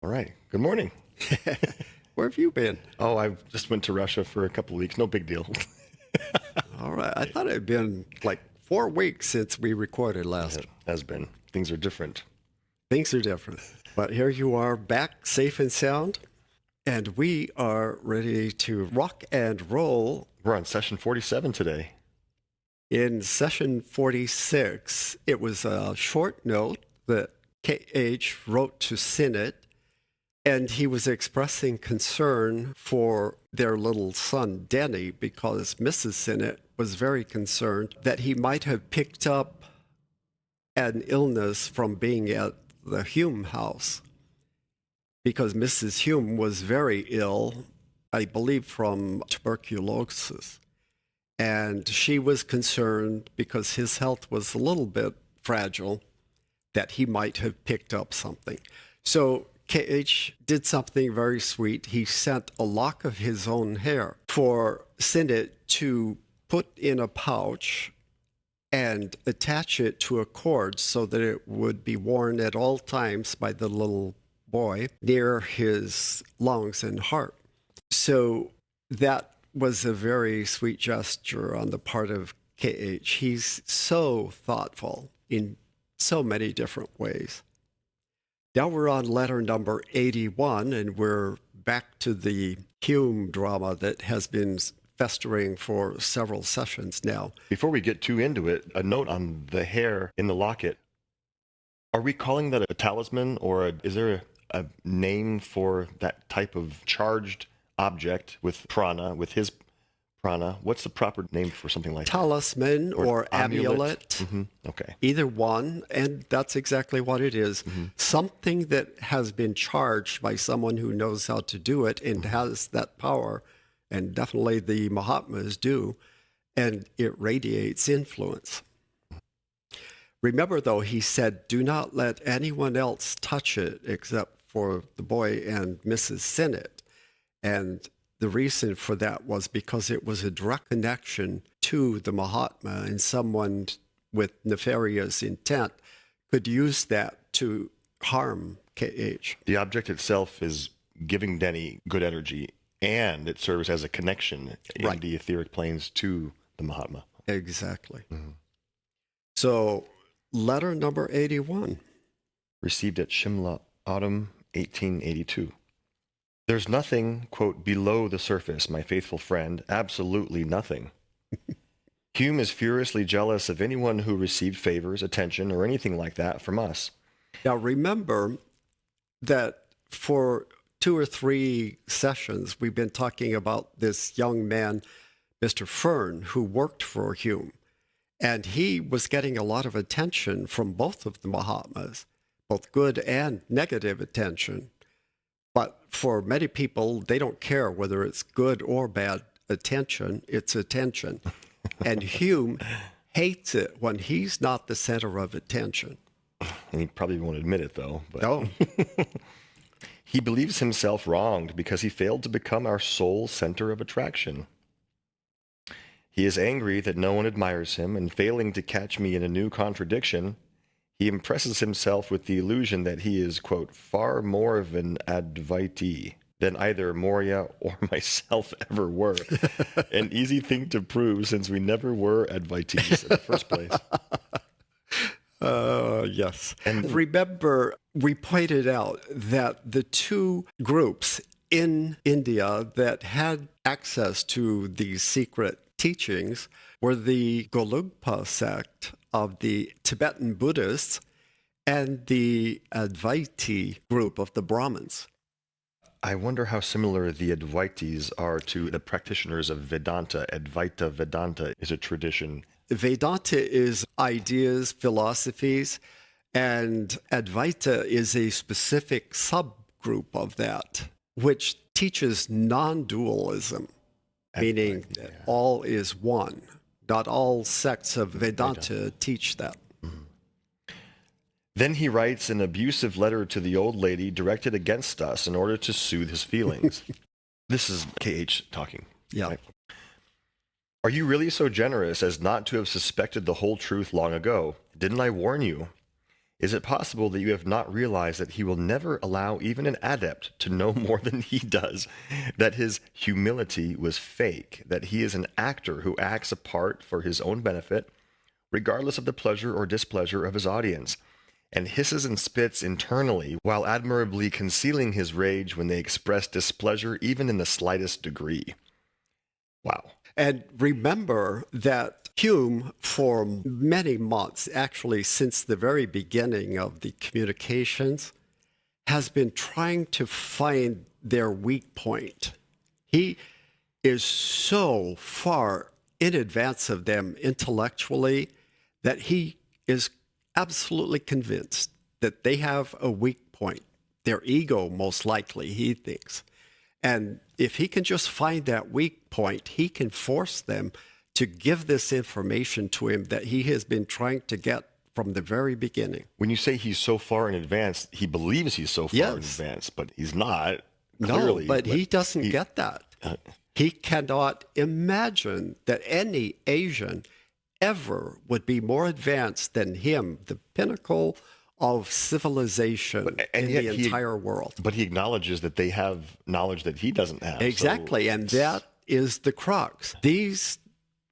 All right. Good morning. Where have you been? Oh, I just went to Russia for a couple of weeks. No big deal. All right. I thought it had been like 4 weeks since we recorded last. It has been. Things are different. Things are different. But here you are back safe and sound. And we are ready to rock and roll We're on session 47 today. in session 46. It was a short note that KH wrote to Sinnett, and he was expressing concern for their little son, Denny, because Mrs. Sinnett was very concerned that he might have picked up an illness from being at the Hume house, because Mrs. Hume was very ill, I believe from tuberculosis. And she was concerned because his health was a little bit fragile that he might have picked up something. So KH did something very sweet. He sent a lock of his own hair for Sinnett to put in a pouch and attach it to a cord so that it would be worn at all times by the little boy near his lungs and heart. So that was a very sweet gesture on the part of KH. He's so thoughtful in so many different ways. Now we're on letter number 81, and we're back to the Hume drama that has been festering for several sessions now. Before we get too into it, a note on the hair in the locket. Are we calling that a talisman, or is there a name for that type of charged object with prana, with his prana? What's the proper name for something like that? Talisman or amulet. Mm-hmm. Okay. Either one, and that's exactly what it is. Mm-hmm. Something that has been charged by someone who knows how to do it and has that power, and definitely the Mahatmas do, and it radiates influence. Remember, though, he said, do not let anyone else touch it except for the boy and Mrs. Sinnett. And the reason for that was because it was a direct connection to the Mahatma, and someone with nefarious intent could use that to harm KH. The object itself is giving Denny good energy, and it serves as a connection in the etheric planes to the Mahatma. Exactly. Mm-hmm. So, letter number 81. Received at Shimla, autumn 1882. There's nothing, quote, below the surface, my faithful friend, absolutely nothing. Hume is furiously jealous of anyone who received favors, attention, or anything like that from us. Now, remember that for 2 or 3 sessions, we've been talking about this young man, Mr. Fern, who worked for Hume. And he was getting a lot of attention from both of the Mahatmas, both good and negative attention. But for many people, they don't care whether it's good or bad attention, it's attention. And Hume hates it when he's not the center of attention. And he probably won't admit it, though. But. No. He believes himself wronged because he failed to become our sole center of attraction. He is angry that no one admires him, and failing to catch me in a new contradiction, he impresses himself with the illusion that he is, quote, far more of an Advaiti than either Moria or myself ever were. An easy thing to prove since we never were Advaitis in the first place. Yes. And remember, we pointed out that the two groups in India that had access to these secret teachings were the Golugpa sect of the Tibetan Buddhists and the Advaiti group of the Brahmins. I wonder how similar the Advaitis are to the practitioners of Vedanta. Advaita Vedanta is a tradition. Vedanta is ideas, philosophies, and Advaita is a specific subgroup of that, which teaches non-dualism, meaning that all is one. Not all sects of Vedanta teach that. Mm-hmm. Then he writes an abusive letter to the old lady directed against us in order to soothe his feelings. This is KH talking. Yeah. Right? Are you really so generous as not to have suspected the whole truth long ago? Didn't I warn you? Is it possible that you have not realized that he will never allow even an adept to know more than he does, that his humility was fake, that he is an actor who acts a part for his own benefit, regardless of the pleasure or displeasure of his audience, and hisses and spits internally while admirably concealing his rage when they express displeasure even in the slightest degree? Wow. And remember that Hume, for many months, actually since the very beginning of the communications, has been trying to find their weak point. He is so far in advance of them intellectually that he is absolutely convinced that they have a weak point. Their ego, most likely, he thinks. And if he can just find that weak point, he can force them to give this information to him that he has been trying to get from the very beginning. When you say he's so far in advance, he believes he's so far in advance, but he's not. Clearly, no, but he doesn't get that. He cannot imagine that any Asian ever would be more advanced than him, the pinnacle of civilization in the entire world. But he acknowledges that they have knowledge that he doesn't have. Exactly, so and that is the crux. These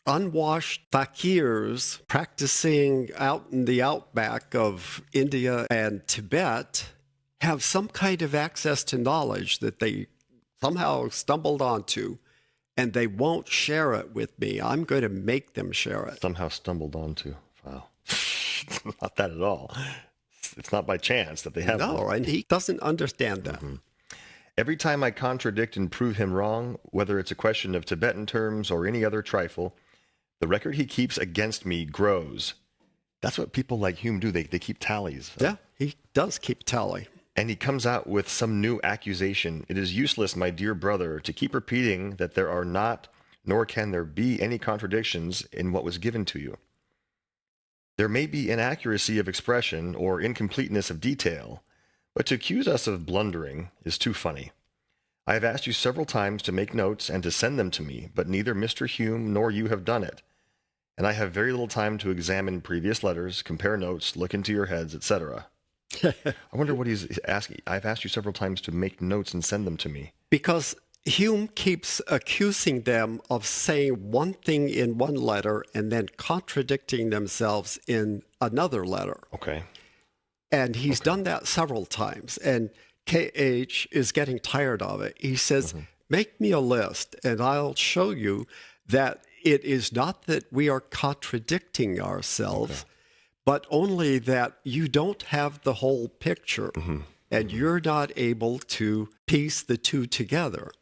unwashed fakirs practicing out in the outback of India and Tibet have some kind of access to knowledge that they somehow stumbled onto, and they won't share it with me. I'm going to make them share it. Somehow stumbled onto. Wow. Not that at all. It's not by chance that they have. No, and he doesn't understand that. Mm-hmm. Every time I contradict and prove him wrong, whether it's a question of Tibetan terms or any other trifle, the record he keeps against me grows. That's what people like Hume do. They keep tallies. Yeah, he does keep tally. And he comes out with some new accusation. It is useless, my dear brother, to keep repeating that there are not, nor can there be any contradictions in what was given to you. There may be inaccuracy of expression or incompleteness of detail, but to accuse us of blundering is too funny. I have asked you several times to make notes and to send them to me, but neither Mr. Hume nor you have done it. And I have very little time to examine previous letters, compare notes, look into your heads, etc. I wonder what he's asking. I've asked you several times to make notes and send them to me. Because Hume keeps accusing them of saying one thing in one letter and then contradicting themselves in another letter. Okay. And he's done that several times. And KH is getting tired of it. He says, make me a list and I'll show you that it is not that we are contradicting ourselves, but only that you don't have the whole picture and you're not able to piece the two together.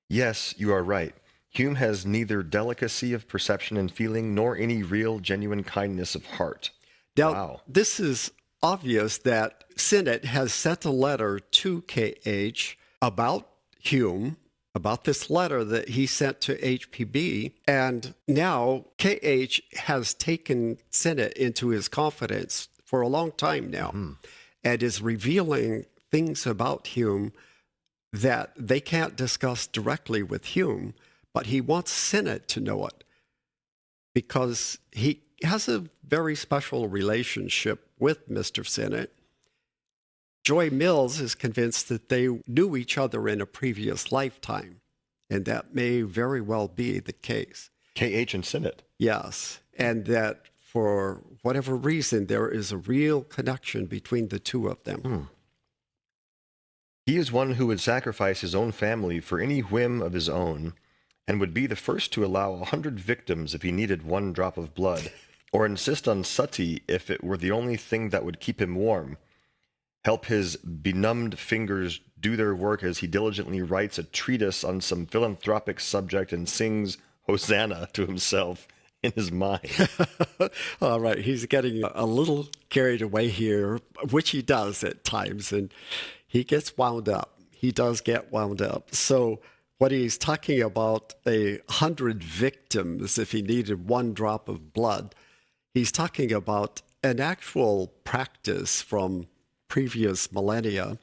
Yes, you are right. Hume has neither delicacy of perception and feeling nor any real, genuine kindness of heart. Now, this is obvious that Sinnett has sent a letter to KH about Hume, about this letter that he sent to HPB, and now KH has taken Sinnett into his confidence for a long time now and is revealing things about Hume that they can't discuss directly with Hume, but he wants Sinnett to know it because he has a very special relationship with Mr. Sinnett. Joy Mills is convinced that they knew each other in a previous lifetime, and that may very well be the case. KH and Sinnett. Yes, and that for whatever reason, there is a real connection between the two of them. He is one who would sacrifice his own family for any whim of his own, and would be the first to allow 100 victims if he needed one drop of blood, or insist on sati if it were the only thing that would keep him warm. Help his benumbed fingers do their work as he diligently writes a treatise on some philanthropic subject and sings Hosanna to himself in his mind. All right, he's getting a little carried away here, which he does at times, and he gets wound up. He does get wound up. So what he's talking about, 100 victims if he needed one drop of blood, he's talking about an actual practice from previous millennia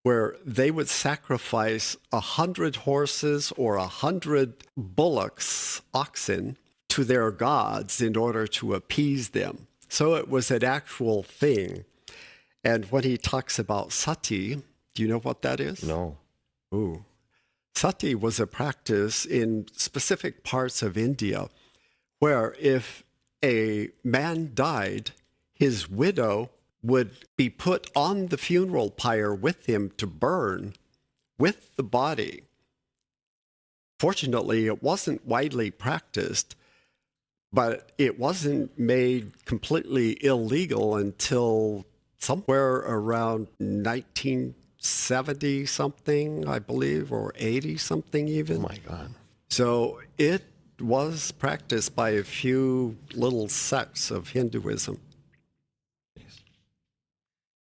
where they would sacrifice 100 horses or 100 bullocks, oxen, to their gods in order to appease them. So it was an actual thing. And when he talks about sati, do you know what that is? No. Ooh. Sati was a practice in specific parts of India where if a man died, his widow would be put on the funeral pyre with him to burn with the body. Fortunately, it wasn't widely practiced, but it wasn't made completely illegal until somewhere around 1970 something, I believe, or 80 something even. Oh my God. So it was practiced by a few little sects of Hinduism.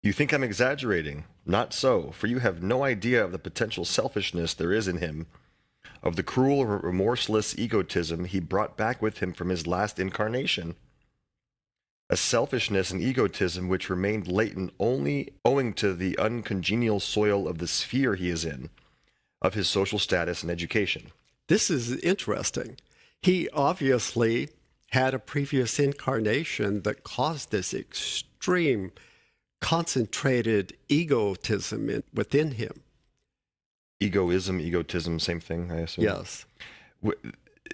You think I'm exaggerating? Not so, for you have no idea of the potential selfishness there is in him, of the cruel, remorseless egotism he brought back with him from his last incarnation. A selfishness and egotism which remained latent only owing to the uncongenial soil of the sphere he is in, of his social status and education. This is interesting. He obviously had a previous incarnation that caused this extreme concentrated egotism within him. Egotism, same thing, I assume. Yes.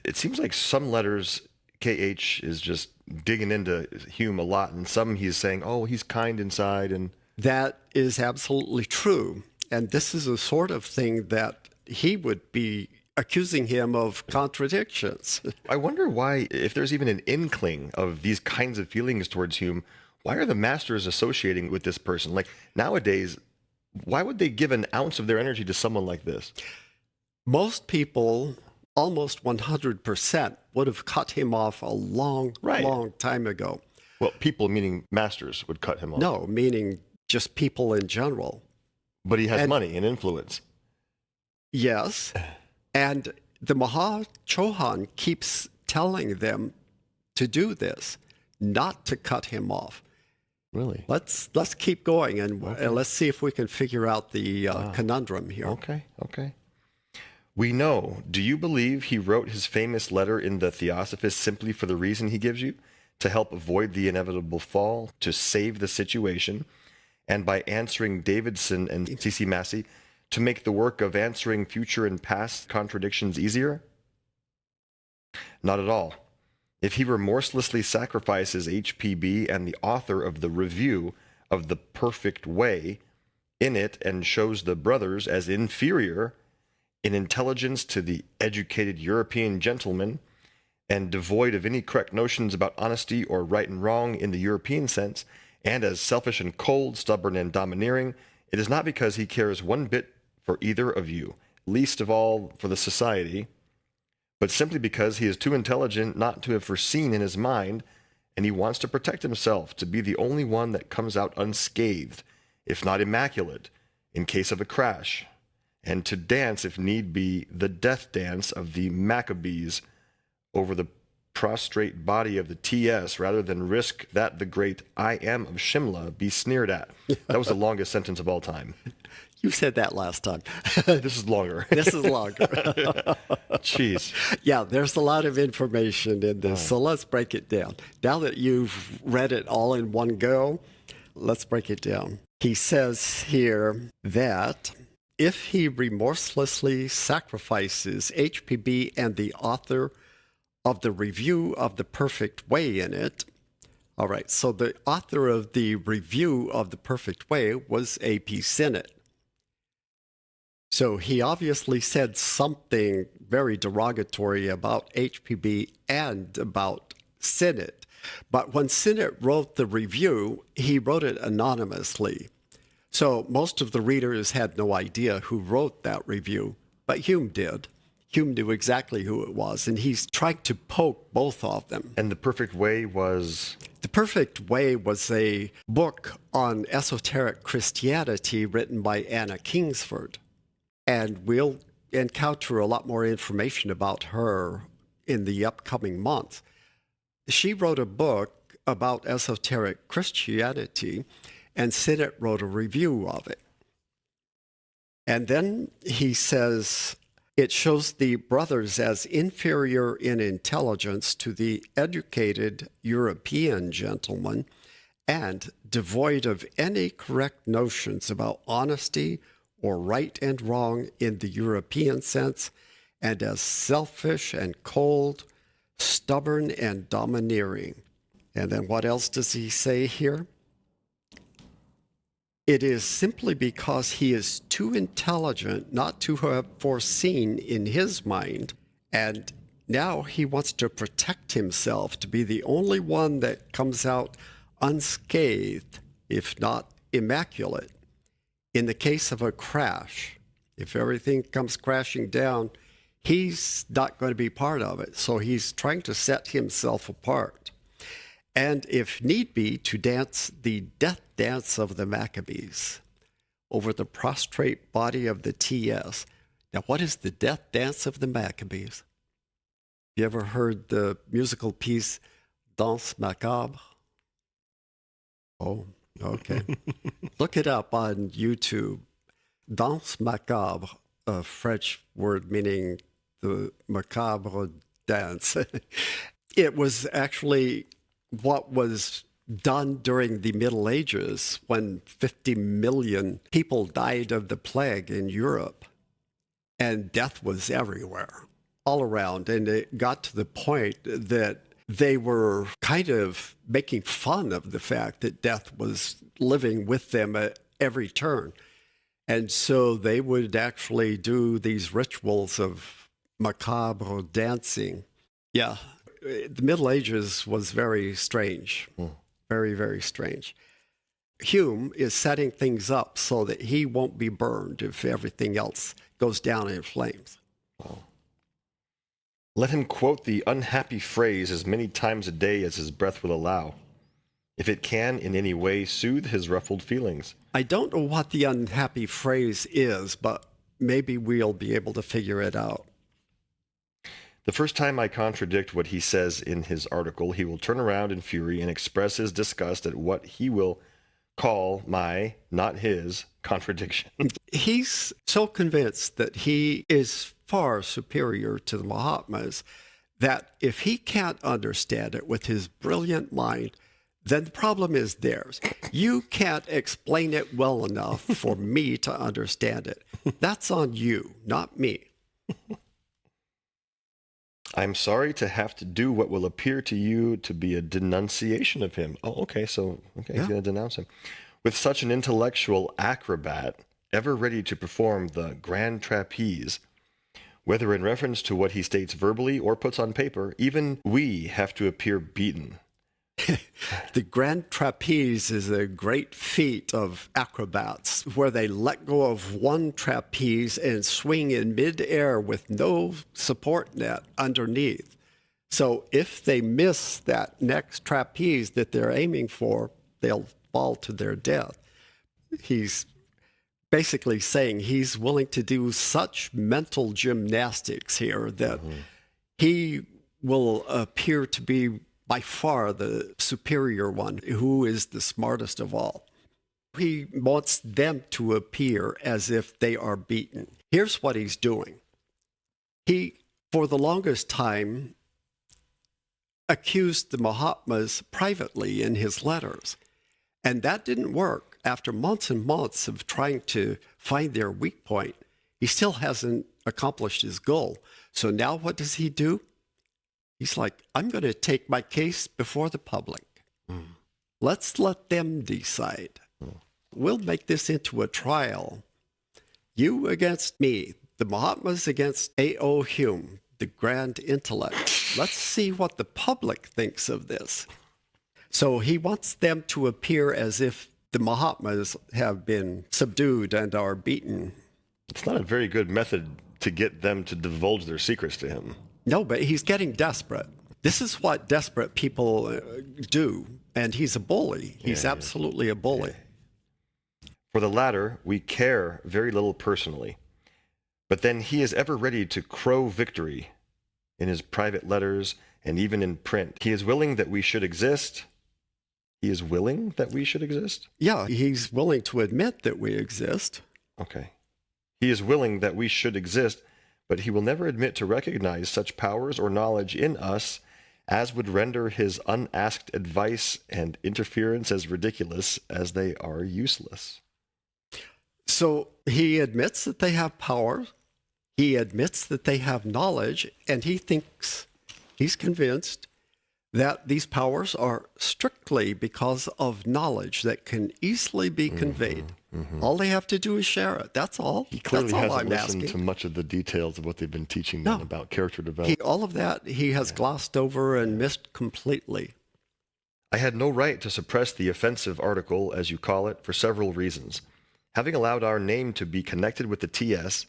It seems like some letters, KH is just digging into Hume a lot, and some he's saying, oh, he's kind inside. And that is absolutely true. And this is a sort of thing that he would be accusing him of contradictions. I wonder why, if there's even an inkling of these kinds of feelings towards Hume, why are the masters associating with this person? Like nowadays, why would they give an ounce of their energy to someone like this? Most people, almost 100%, would have cut him off a long time ago. Well, people meaning masters would cut him off. No, meaning just people in general. But he has money and influence. Yes. And the Maha Chohan keeps telling them to do this, not to cut him off. Really? Let's keep going and let's see if we can figure out the conundrum here. Okay. We know. Do you believe he wrote his famous letter in the Theosophist simply for the reason he gives you? To help avoid the inevitable fall, to save the situation, and by answering Davidson and C.C. Massey, to make the work of answering future and past contradictions easier? Not at all. If he remorselessly sacrifices HPB and the author of the review of the perfect way in it and shows the brothers as inferior in intelligence to the educated European gentleman and devoid of any correct notions about honesty or right and wrong in the European sense, and as selfish and cold, stubborn and domineering, it is not because he cares one bit for either of you, least of all for the society, but simply because he is too intelligent not to have foreseen in his mind, and he wants to protect himself, to be the only one that comes out unscathed, if not immaculate, in case of a crash, and to dance, if need be, the death dance of the Maccabees over the prostrate body of the TS, rather than risk that the great I am of Shimla be sneered at. That was the longest sentence of all time. You said that last time. This is longer. This is longer. Jeez. Yeah, there's a lot of information in this, so let's break it down. Now that you've read it all in one go, let's break it down. He says here that if he remorselessly sacrifices HPB and the author of the review of the perfect way in it, all right, so the author of the review of the perfect way was A.P. Sinnett. So he obviously said something very derogatory about HPB and about Sinnett. But when Sinnett wrote the review, he wrote it anonymously. So most of the readers had no idea who wrote that review, but Hume did. Hume knew exactly who it was, and he's trying to poke both of them. And The Perfect Way was? The Perfect Way was a book on esoteric Christianity written by Anna Kingsford. And we'll encounter a lot more information about her in the upcoming months. She wrote a book about esoteric Christianity, and Sinnett wrote a review of it. And then he says, It shows the brothers as inferior in intelligence to the educated European gentleman and devoid of any correct notions about honesty or right and wrong in the European sense, and as selfish and cold, stubborn and domineering. And then what else does he say here? It is simply because he is too intelligent not to have foreseen in his mind, and now he wants to protect himself to be the only one that comes out unscathed, if not immaculate. In the case of a crash, if everything comes crashing down, he's not going to be part of it. So he's trying to set himself apart. And if need be, to dance the death dance of the Maccabees over the prostrate body of the TS. Now, what is the death dance of the Maccabees? You ever heard the musical piece Danse Macabre? Oh, okay. Look it up on YouTube. Danse Macabre, a French word meaning the macabre dance. It was actually what was done during the Middle Ages when 50 million people died of the plague in Europe. And death was everywhere, all around. And it got to the point that they were kind of making fun of the fact that death was living with them at every turn. And so they would actually do these rituals of macabre dancing. Yeah, the Middle Ages was very strange, very, very strange. Hume is setting things up so that he won't be burned if everything else goes down in flames. Wow. Let him quote the unhappy phrase as many times a day as his breath will allow, if it can in any way soothe his ruffled feelings. I don't know what the unhappy phrase is, but maybe we'll be able to figure it out. The first time I contradict what he says in his article, he will turn around in fury and express his disgust at what he will call my, not his, contradiction. He's so convinced that he is far superior to the Mahatmas that if he can't understand it with his brilliant mind, then the problem is theirs. You can't explain it well enough for me to understand it. That's on you, not me. I'm sorry to have to do what will appear to you to be a denunciation of him. Oh, okay, he's going to denounce him. With such an intellectual acrobat, ever ready to perform the grand trapeze, whether in reference to what he states verbally or puts on paper, even we have to appear beaten. The grand trapeze is a great feat of acrobats where they let go of one trapeze and swing in midair with no support net underneath. So if they miss that next trapeze that they're aiming for, they'll fall to their death. He's basically saying he's willing to do such mental gymnastics here that he will appear to be by far the superior one, who is the smartest of all. He wants them to appear as if they are beaten. Here's what he's doing. He, for the longest time, accused the Mahatmas privately in his letters. And that didn't work. After months and months of trying to find their weak point, he still hasn't accomplished his goal. So now what does he do? He's like, I'm going to take my case before the public. Let's let them decide. We'll make this into a trial. You against me, the Mahatmas against A.O. Hume, the grand intellect. Let's see what the public thinks of this. So he wants them to appear as if the Mahatmas have been subdued and are beaten. It's not a very good method to get them to divulge their secrets to him. No, but he's getting desperate. This is what desperate people do, and he's a bully. He's absolutely a bully. For the latter, we care very little personally, but then he is ever ready to crow victory in his private letters and even in print. He is willing that we should exist. He is willing that we should exist? Yeah, he's willing to admit that we exist. Okay. He is willing that we should exist, but he will never admit to recognize such powers or knowledge in us as would render his unasked advice and interference as ridiculous as they are useless. So he admits that they have power. He admits that they have knowledge, and he's convinced that these powers are strictly because of knowledge that can easily be conveyed. All they have to do is share it. That's all. He clearly That's all hasn't I'm listened asking. to much of the details of what they've been teaching them about character development. All of that he has glossed over and missed completely. I had no right to suppress the offensive article, as you call it, for several reasons. Having allowed our name to be connected with the TS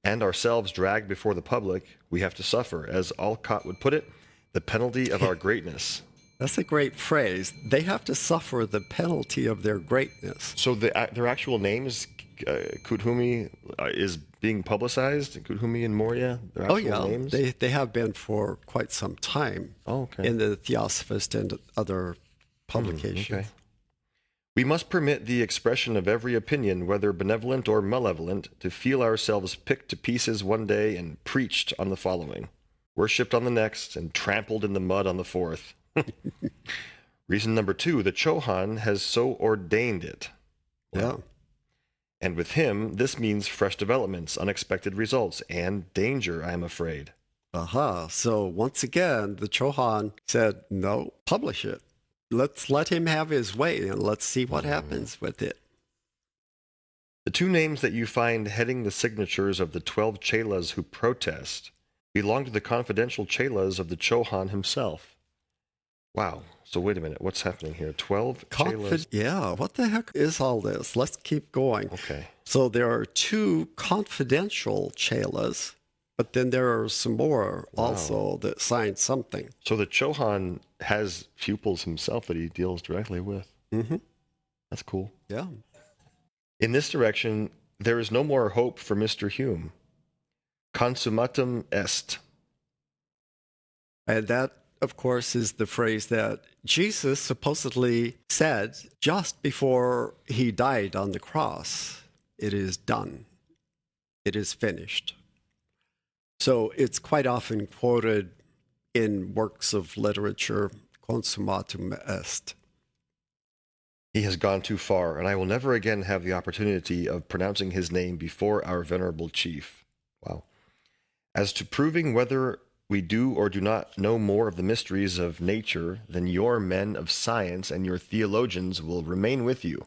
and ourselves dragged before the public, we have to suffer, as Olcott would put it, the penalty of our greatness. That's a great phrase. They have to suffer the penalty of their greatness. So their actual names, Kuthumi, is being publicized? Kuthumi and Moria? Their actual names? They have been for quite some time in the Theosophist and other publications. Okay. We must permit the expression of every opinion, whether benevolent or malevolent, to feel ourselves picked to pieces one day and preached on the following, worshipped on the next, and trampled in the mud on the fourth. Reason number 2, the Chohan has so ordained it. Yeah. And with him, this means fresh developments, unexpected results, and danger, I am afraid. So once again, the Chohan said, no, publish it. Let's let him have his way, and let's see what happens with it. The 2 names that you find heading the signatures of the 12 chelas who protest belong to the confidential chelas of the Chohan himself. Wow. So wait a minute. What's happening here? 12 chelas? Yeah, what the heck is all this? Let's keep going. Okay. So there are 2 confidential chelas, but then there are some more also that signed something. So the Chohan has pupils himself that he deals directly with. Mm-hmm. That's cool. Yeah. In this direction, there is no more hope for Mr. Hume. Consummatum est. And that, of course, is the phrase that Jesus supposedly said just before he died on the cross. It is done. It is finished. So it's quite often quoted in works of literature, consummatum est. He has gone too far, and I will never again have the opportunity of pronouncing his name before our venerable chief. Wow. As to proving whether we do or do not know more of the mysteries of nature than your men of science and your theologians will remain with you,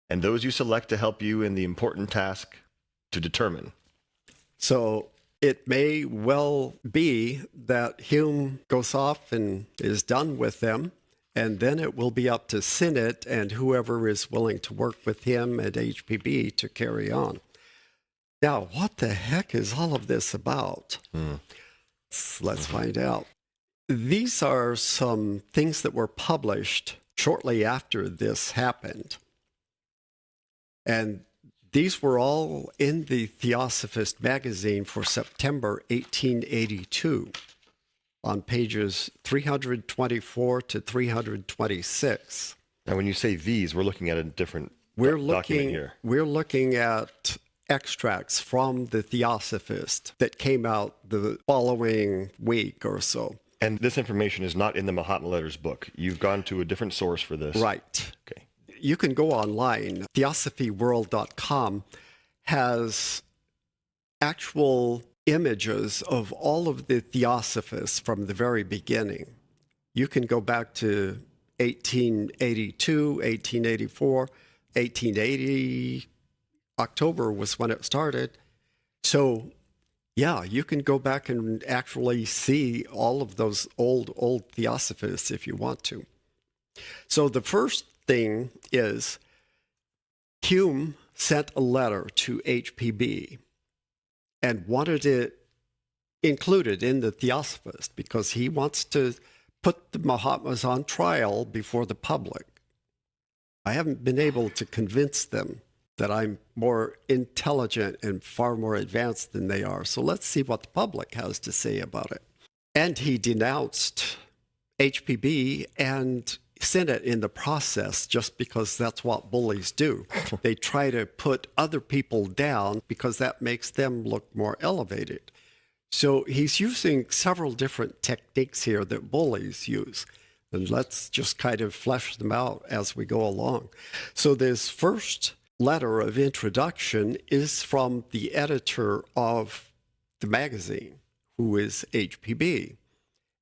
and those you select to help you in the important task to determine. So it may well be that Hume goes off and is done with them, and then it will be up to Sinnett and whoever is willing to work with him at HPB to carry on. Now, what the heck is all of this about? Let's find out. These are some things that were published shortly after this happened. And these were all in the Theosophist magazine for September 1882 on pages 324 to 326. Now, when you say these, we're looking at a different document here. We're looking at extracts from the Theosophist that came out the following week or so. And this information is not in the Mahatma Letters book. You've gone to a different source for this. Right. Okay. You can go online. Theosophyworld.com has actual images of all of the Theosophists from the very beginning. You can go back to 1882, 1884, 1880. October was when it started. So, yeah, you can go back and actually see all of those old Theosophists if you want to. So the first thing is Hume sent a letter to HPB and wanted it included in the Theosophist because he wants to put the Mahatmas on trial before the public. I haven't been able to convince them that I'm more intelligent and far more advanced than they are. So let's see what the public has to say about it. And he denounced HPB and Sinnett in the process just because that's what bullies do. They try to put other people down because that makes them look more elevated. So he's using several different techniques here that bullies use. And let's just kind of flesh them out as we go along. So this first letter of introduction is from the editor of the magazine, who is HPB.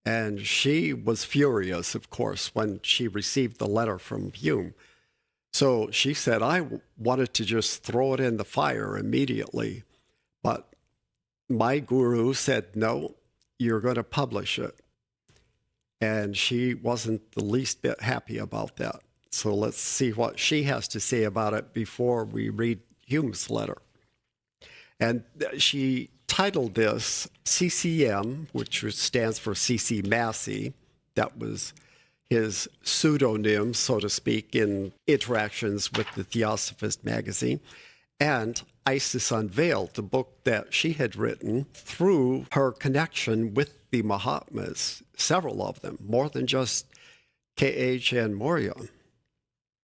And she was furious, of course, when she received the letter from Hume. So she said, I wanted to just throw it in the fire immediately. But my guru said, no, you're going to publish it. And she wasn't the least bit happy about that. So let's see what she has to say about it before we read Hume's letter. And she titled this CCM, which stands for C.C. Massey. That was his pseudonym, so to speak, in interactions with the Theosophist magazine, and Isis Unveiled, the book that she had written through her connection with the Mahatmas, several of them, more than just KH and Moria.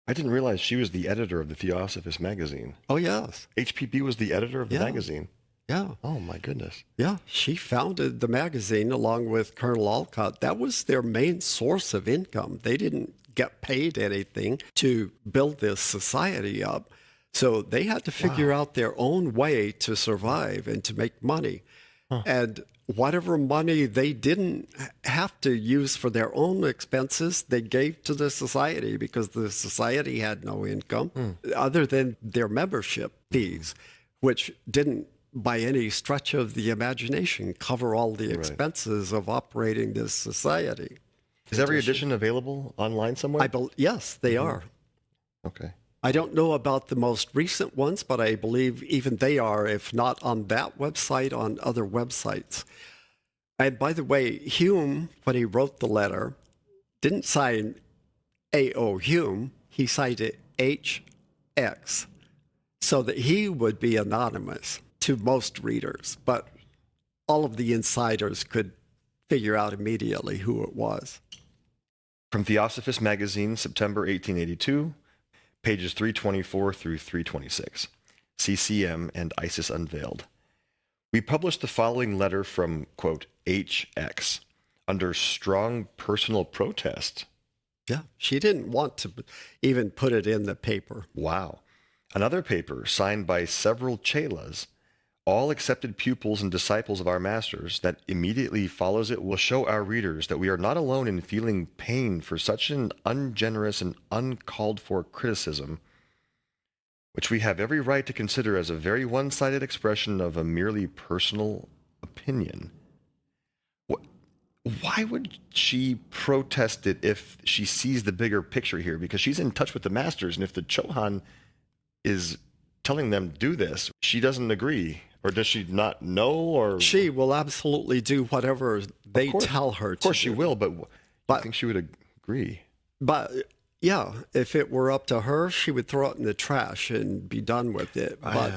I didn't realize she was the editor of the Theosophist magazine. Oh, yes. HPB was the editor of the magazine. Yeah. Oh, my goodness. Yeah. She founded the magazine along with Colonel Olcott. That was their main source of income. They didn't get paid anything to build this society up. So they had to figure out their own way to survive and to make money. And whatever money they didn't have to use for their own expenses, they gave to the society because the society had no income other than their membership fees, which didn't by any stretch of the imagination cover all the expenses of operating this society. Is every edition available online somewhere? Yes, they are. Okay. I don't know about the most recent ones, but I believe even they are, if not on that website, on other websites. And by the way, Hume, when he wrote the letter, didn't sign A.O. Hume, he signed it H.X. so that he would be anonymous to most readers, but all of the insiders could figure out immediately who it was. From Theosophist magazine, September 1882, pages 324 through 326, CCM and Isis Unveiled. We published the following letter from, quote, HX, under strong personal protest. Yeah, she didn't want to even put it in the paper. Wow. Another paper signed by several chelas, all accepted pupils and disciples of our masters, that immediately follows it will show our readers that we are not alone in feeling pain for such an ungenerous and uncalled for criticism, which we have every right to consider as a very one-sided expression of a merely personal opinion. Why would she protest it if she sees the bigger picture here? Because she's in touch with the masters, and if the Chohan is telling them do this, she doesn't agree. Or does she not know? Or she will absolutely do whatever they tell her to. Of course she will, but I think she would agree. But yeah, if it were up to her, she would throw it in the trash and be done with it. But,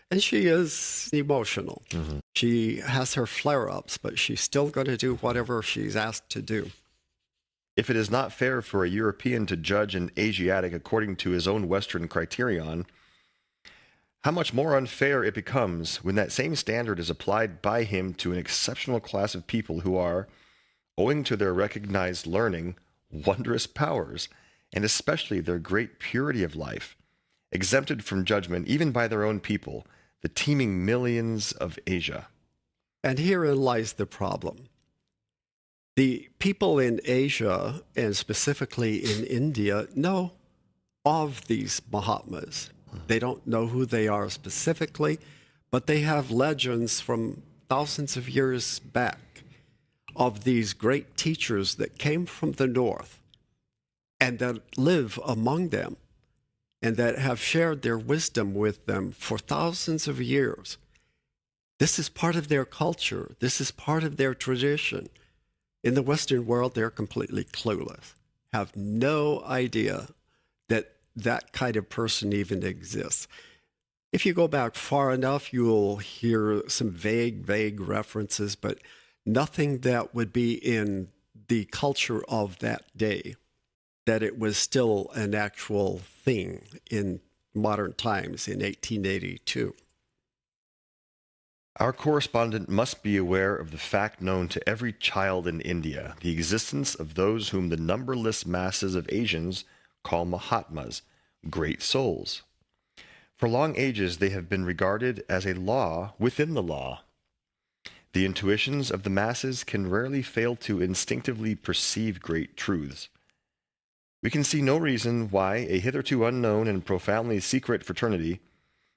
and she is emotional. Mm-hmm. She has her flare-ups, but she's still going to do whatever she's asked to do. If it is not fair for a European to judge an Asiatic according to his own Western criterion, how much more unfair it becomes when that same standard is applied by him to an exceptional class of people who are, owing to their recognized learning, wondrous powers, and especially their great purity of life, exempted from judgment even by their own people, the teeming millions of Asia. And herein lies the problem. The people in Asia, and specifically in India, know of these Mahatmas. They don't know who they are specifically, but they have legends from thousands of years back of these great teachers that came from the north and that live among them and that have shared their wisdom with them for thousands of years. This is part of their culture. This is part of their tradition. In the Western world, they're completely clueless, have no idea that that kind of person even exists. If you go back far enough, you'll hear some vague references, but nothing that would be in the culture of that day. that it was still an actual thing in modern times in 1882. Our correspondent must be aware of the fact known to every child in India, the existence of those whom the numberless masses of Asians call Mahatmas, great souls. For long ages they have been regarded as a law within the law. The intuitions of the masses can rarely fail to instinctively perceive great truths. We can see no reason why a hitherto unknown and profoundly secret fraternity,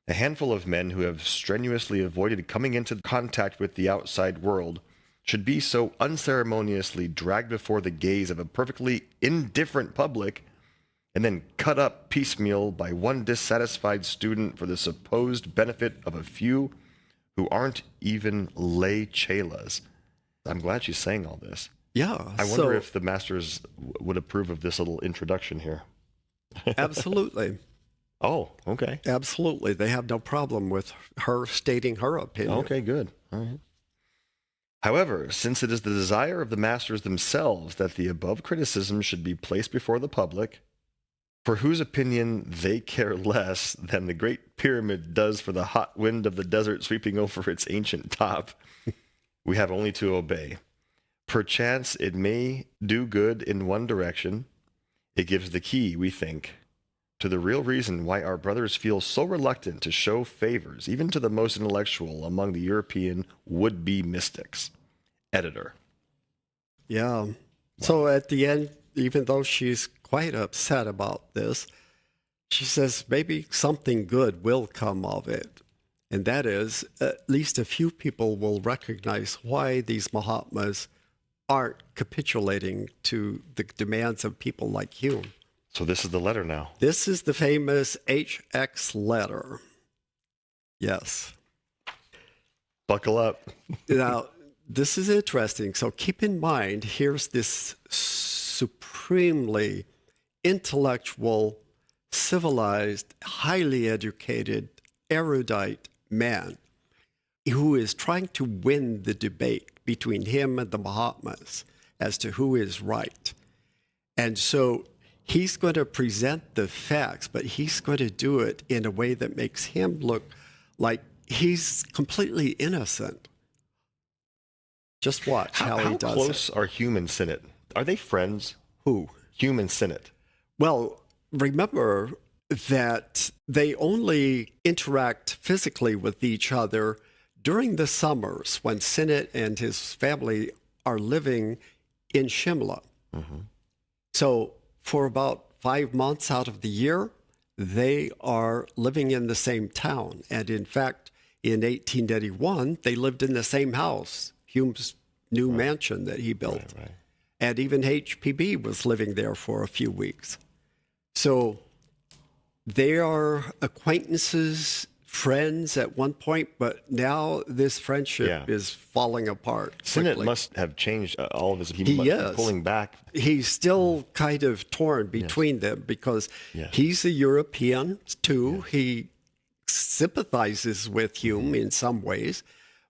a handful of men who have strenuously avoided coming into contact with the outside world, should be so unceremoniously dragged before the gaze of a perfectly indifferent public and then cut up piecemeal by one dissatisfied student for the supposed benefit of a few who aren't even lay chelas. I'm glad she's saying all this. Yeah. I wonder if the masters would approve of this little introduction here. Absolutely. Oh, okay. Absolutely. They have no problem with her stating her opinion. Okay, good. All right. However, since it is the desire of the masters themselves that the above criticism should be placed before the public, for whose opinion they care less than the Great Pyramid does for the hot wind of the desert sweeping over its ancient top, we have only to obey. Perchance it may do good in one direction. It gives the key, we think, to the real reason why our brothers feel so reluctant to show favors, even to the most intellectual among the European would-be mystics. Editor. Yeah. So at the end, even though she's quite upset about this, she says maybe something good will come of it. And that is, at least a few people will recognize why these Mahatmas aren't capitulating to the demands of people like Hume. So this is the letter now. This is the famous HX letter. Yes. Buckle up. Now, this is interesting. So keep in mind, here's this supremely intellectual, civilized, highly educated, erudite man who is trying to win the debate between him and the Mahatmas as to who is right. And so he's going to present the facts, but he's going to do it in a way that makes him look like he's completely innocent. Just watch how he does it. How close are Hume and Sinnett? Are they friends? Who? Hume and Sinnett. Well, remember that they only interact physically with each other during the summers when Sinnett and his family are living in Shimla. Mm-hmm. So for about 5 months out of the year, they are living in the same town. And in fact, in 1881, they lived in the same house, Hume's new mansion that he built. Right. And even HPB was living there for a few weeks. So they are acquaintances, friends at one point, but now this friendship is falling apart quickly. Sinnett must have changed all of his... He must is. Be pulling back. He's still kind of torn between them because he's a European too. He sympathizes with Hume in some ways,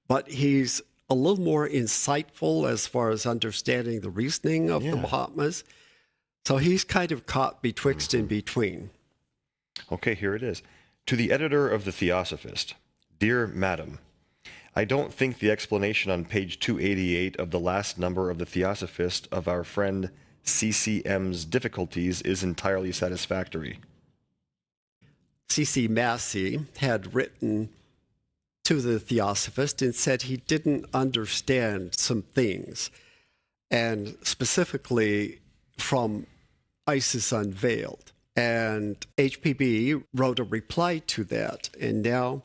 but he's a little more insightful as far as understanding the reasoning of the Mahatmas. So he's kind of caught betwixt and between. Okay, here it is. To the editor of the Theosophist, Dear Madam, I don't think the explanation on page 288 of the last number of the Theosophist of our friend CCM's difficulties is entirely satisfactory. C.C. Massey had written to the Theosophist and said he didn't understand some things, and specifically from Isis Unveiled. And HPB wrote a reply to that. And now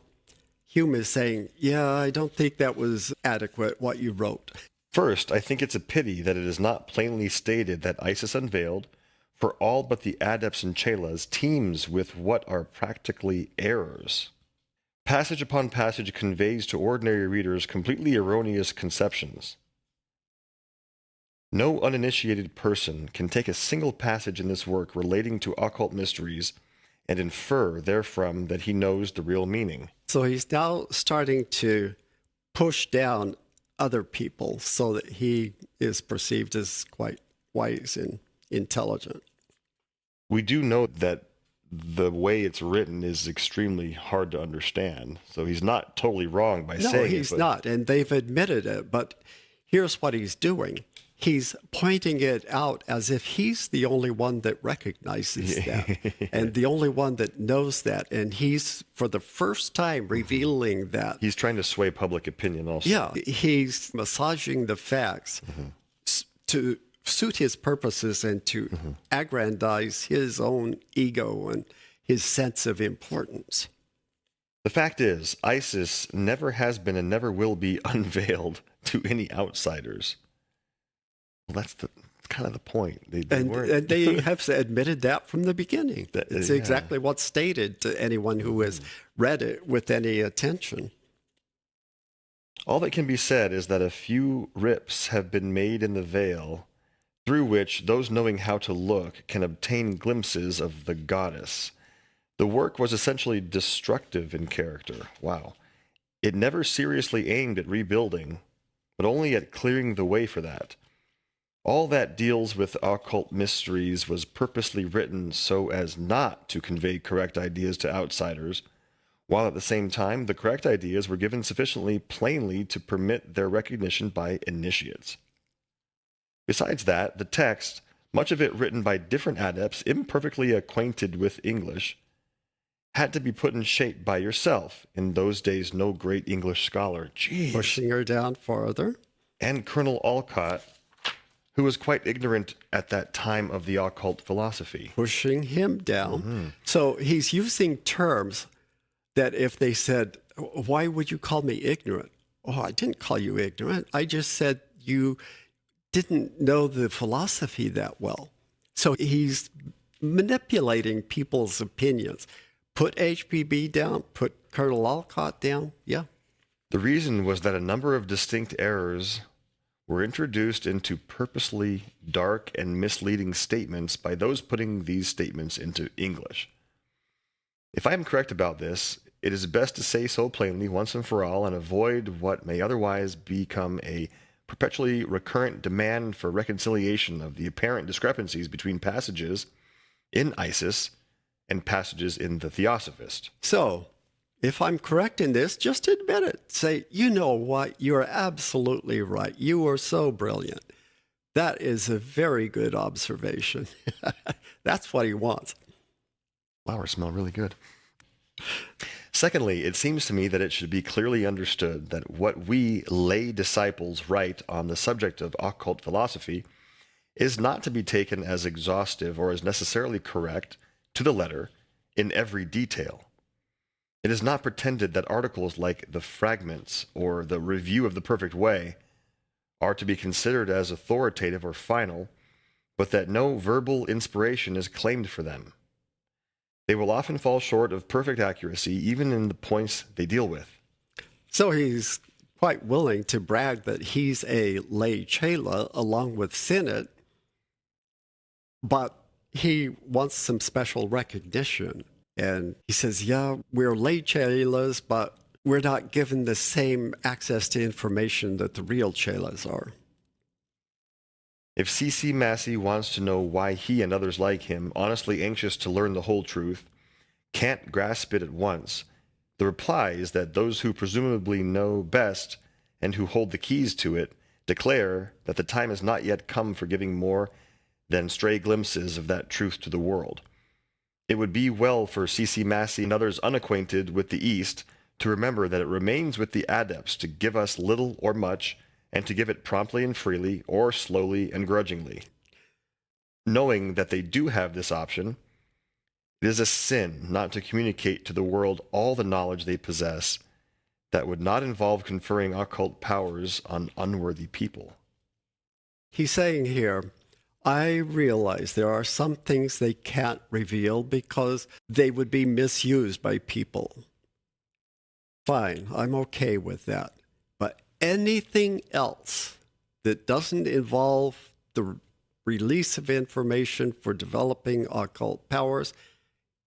Hume is saying, I don't think that was adequate, what you wrote. First, I think it's a pity that it is not plainly stated that Isis Unveiled, for all but the Adepts and chelas, teems with what are practically errors. Passage upon passage conveys to ordinary readers completely erroneous conceptions. No uninitiated person can take a single passage in this work relating to occult mysteries and infer therefrom that he knows the real meaning. So he's now starting to push down other people so that he is perceived as quite wise and intelligent. We do note that the way it's written is extremely hard to understand. So he's not totally wrong by No, saying it, he's but not, and they've admitted it. But here's what he's doing. He's pointing it out as if he's the only one that recognizes that and the only one that knows that. And he's, for the first time, revealing that. he's trying to sway public opinion also. Yeah, he's massaging the facts to suit his purposes and to aggrandize his own ego and his sense of importance. The fact is, ISIS never has been and never will be unveiled to any outsiders. Well, that's kind of the point. They weren't. And they have admitted that from the beginning. It's yeah. exactly what's stated to anyone who has read it with any attention. All that can be said is that a few rips have been made in the veil through which those knowing how to look can obtain glimpses of the goddess. The work was essentially destructive in character. Wow. It never seriously aimed at rebuilding, but only at clearing the way for that. All that deals with occult mysteries was purposely written so as not to convey correct ideas to outsiders, while at the same time the correct ideas were given sufficiently plainly to permit their recognition by initiates. Besides that, the text, much of it written by different adepts imperfectly acquainted with English, had to be put in shape by yourself, in those days no great English scholar, Pushing her down farther. and Colonel Olcott, who was quite ignorant at that time of the occult philosophy. Pushing him down. So he's using terms that if they said, why would you call me ignorant? Oh, I didn't call you ignorant. I just said you didn't know the philosophy that well. So he's manipulating people's opinions. Put HPB down, put Colonel Olcott down. Yeah. The reason was that a number of distinct errors were introduced into purposely dark and misleading statements by those putting these statements into English. If I am correct about this, it is best to say so plainly once and for all and avoid what may otherwise become a perpetually recurrent demand for reconciliation of the apparent discrepancies between passages in Isis and passages in the Theosophist. So if I'm correct in this, just admit it. Say, you know what? You're absolutely right. You are so brilliant. That is a very good observation. That's what he wants. Flowers smell really good. Secondly, it seems to me that it should be clearly understood that what we lay disciples write on the subject of occult philosophy is not to be taken as exhaustive or as necessarily correct to the letter in every detail. It is not pretended that articles like the Fragments or the Review of the Perfect Way are to be considered as authoritative or final, but that no verbal inspiration is claimed for them. They will often fall short of perfect accuracy even in the points they deal with. So he's quite willing to brag that he's a lay chela along with Sinnett, but he wants some special recognition. And he says, yeah, we're lay chelas, but we're not given the same access to information that the real chelas are. If C.C. Massey wants to know why he and others like him, honestly anxious to learn the whole truth, can't grasp it at once, the reply is that those who presumably know best and who hold the keys to it declare that the time has not yet come for giving more than stray glimpses of that truth to the world. It would be well for C.C. Massey and others unacquainted with the East to remember that it remains with the adepts to give us little or much, and to give it promptly and freely, or slowly and grudgingly. Knowing that they do have this option, it is a sin not to communicate to the world all the knowledge they possess that would not involve conferring occult powers on unworthy people. He's saying here, I realize there are some things they can't reveal because they would be misused by people. Fine, I'm okay with that. But anything else that doesn't involve the release of information for developing occult powers,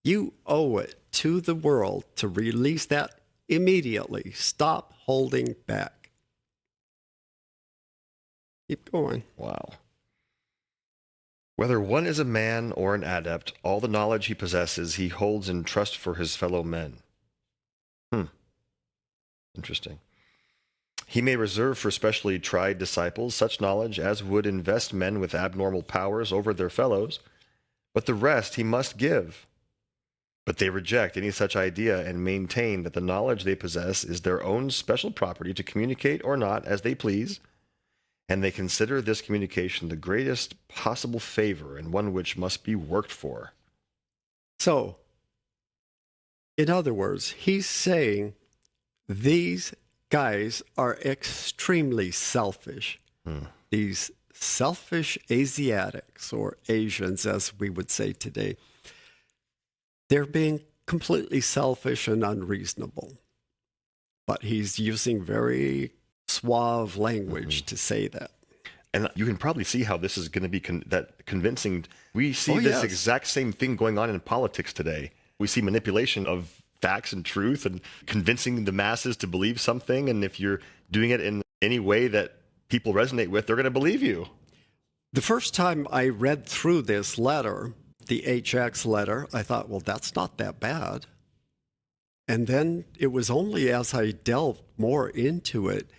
you owe it to the world to release that immediately. Stop holding back. Keep going. Wow. Whether one is a man or an adept, all the knowledge he possesses he holds in trust for his fellow men. Interesting. He may reserve for specially tried disciples such knowledge as would invest men with abnormal powers over their fellows, but the rest he must give. But they reject any such idea and maintain that the knowledge they possess is their own special property to communicate or not as they please, and they consider this communication the greatest possible favor and one which must be worked for. So, in other words, he's saying these guys are extremely selfish. These selfish Asiatics, or Asians as we would say today, they're being completely selfish and unreasonable. But he's using very suave language to say that. And you can probably see how this is going to be convincing. We see this yes. exact same thing going on in politics today. We see manipulation of facts and truth and convincing the masses to believe something. And if you're doing it in any way that people resonate with, they're going to believe you. The first time I read through this letter, the HX letter, I thought, well, that's not that bad. And then it was only as I delved more into it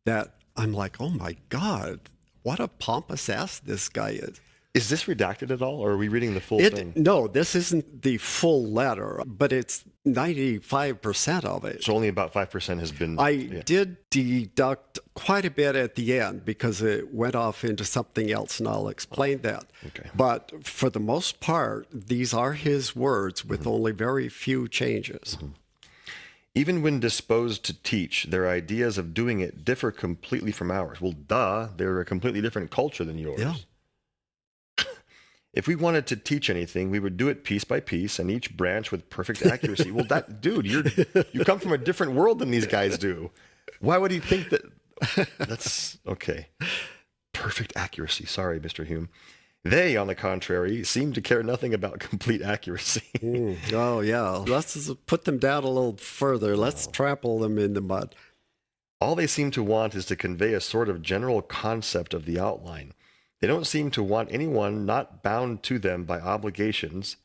that I'm like, oh my God, what a pompous ass this guy is. Is this redacted at all, or are we reading the full thing? No, this isn't the full letter, but it's 95% of it. So only about 5% has been... I did deduct quite a bit at the end because it went off into something else, and I'll explain that. Okay. But for the most part, these are his words with only very few changes. Even when disposed to teach, their ideas of doing it differ completely from ours. Well, duh, they're a completely different culture than yours. Yeah. If we wanted to teach anything, we would do it piece by piece and each branch with perfect accuracy. Well, that dude, you come from a different world than these guys do. Why would he think that? That's okay. Perfect accuracy. Sorry, Mr. Hume. They, on the contrary, seem to care nothing about complete accuracy. Oh, yeah. Let's put them down a little further. Let's trample them in the mud. All they seem to want is to convey a sort of general concept of the outline. They don't seem to want anyone not bound to them by obligations,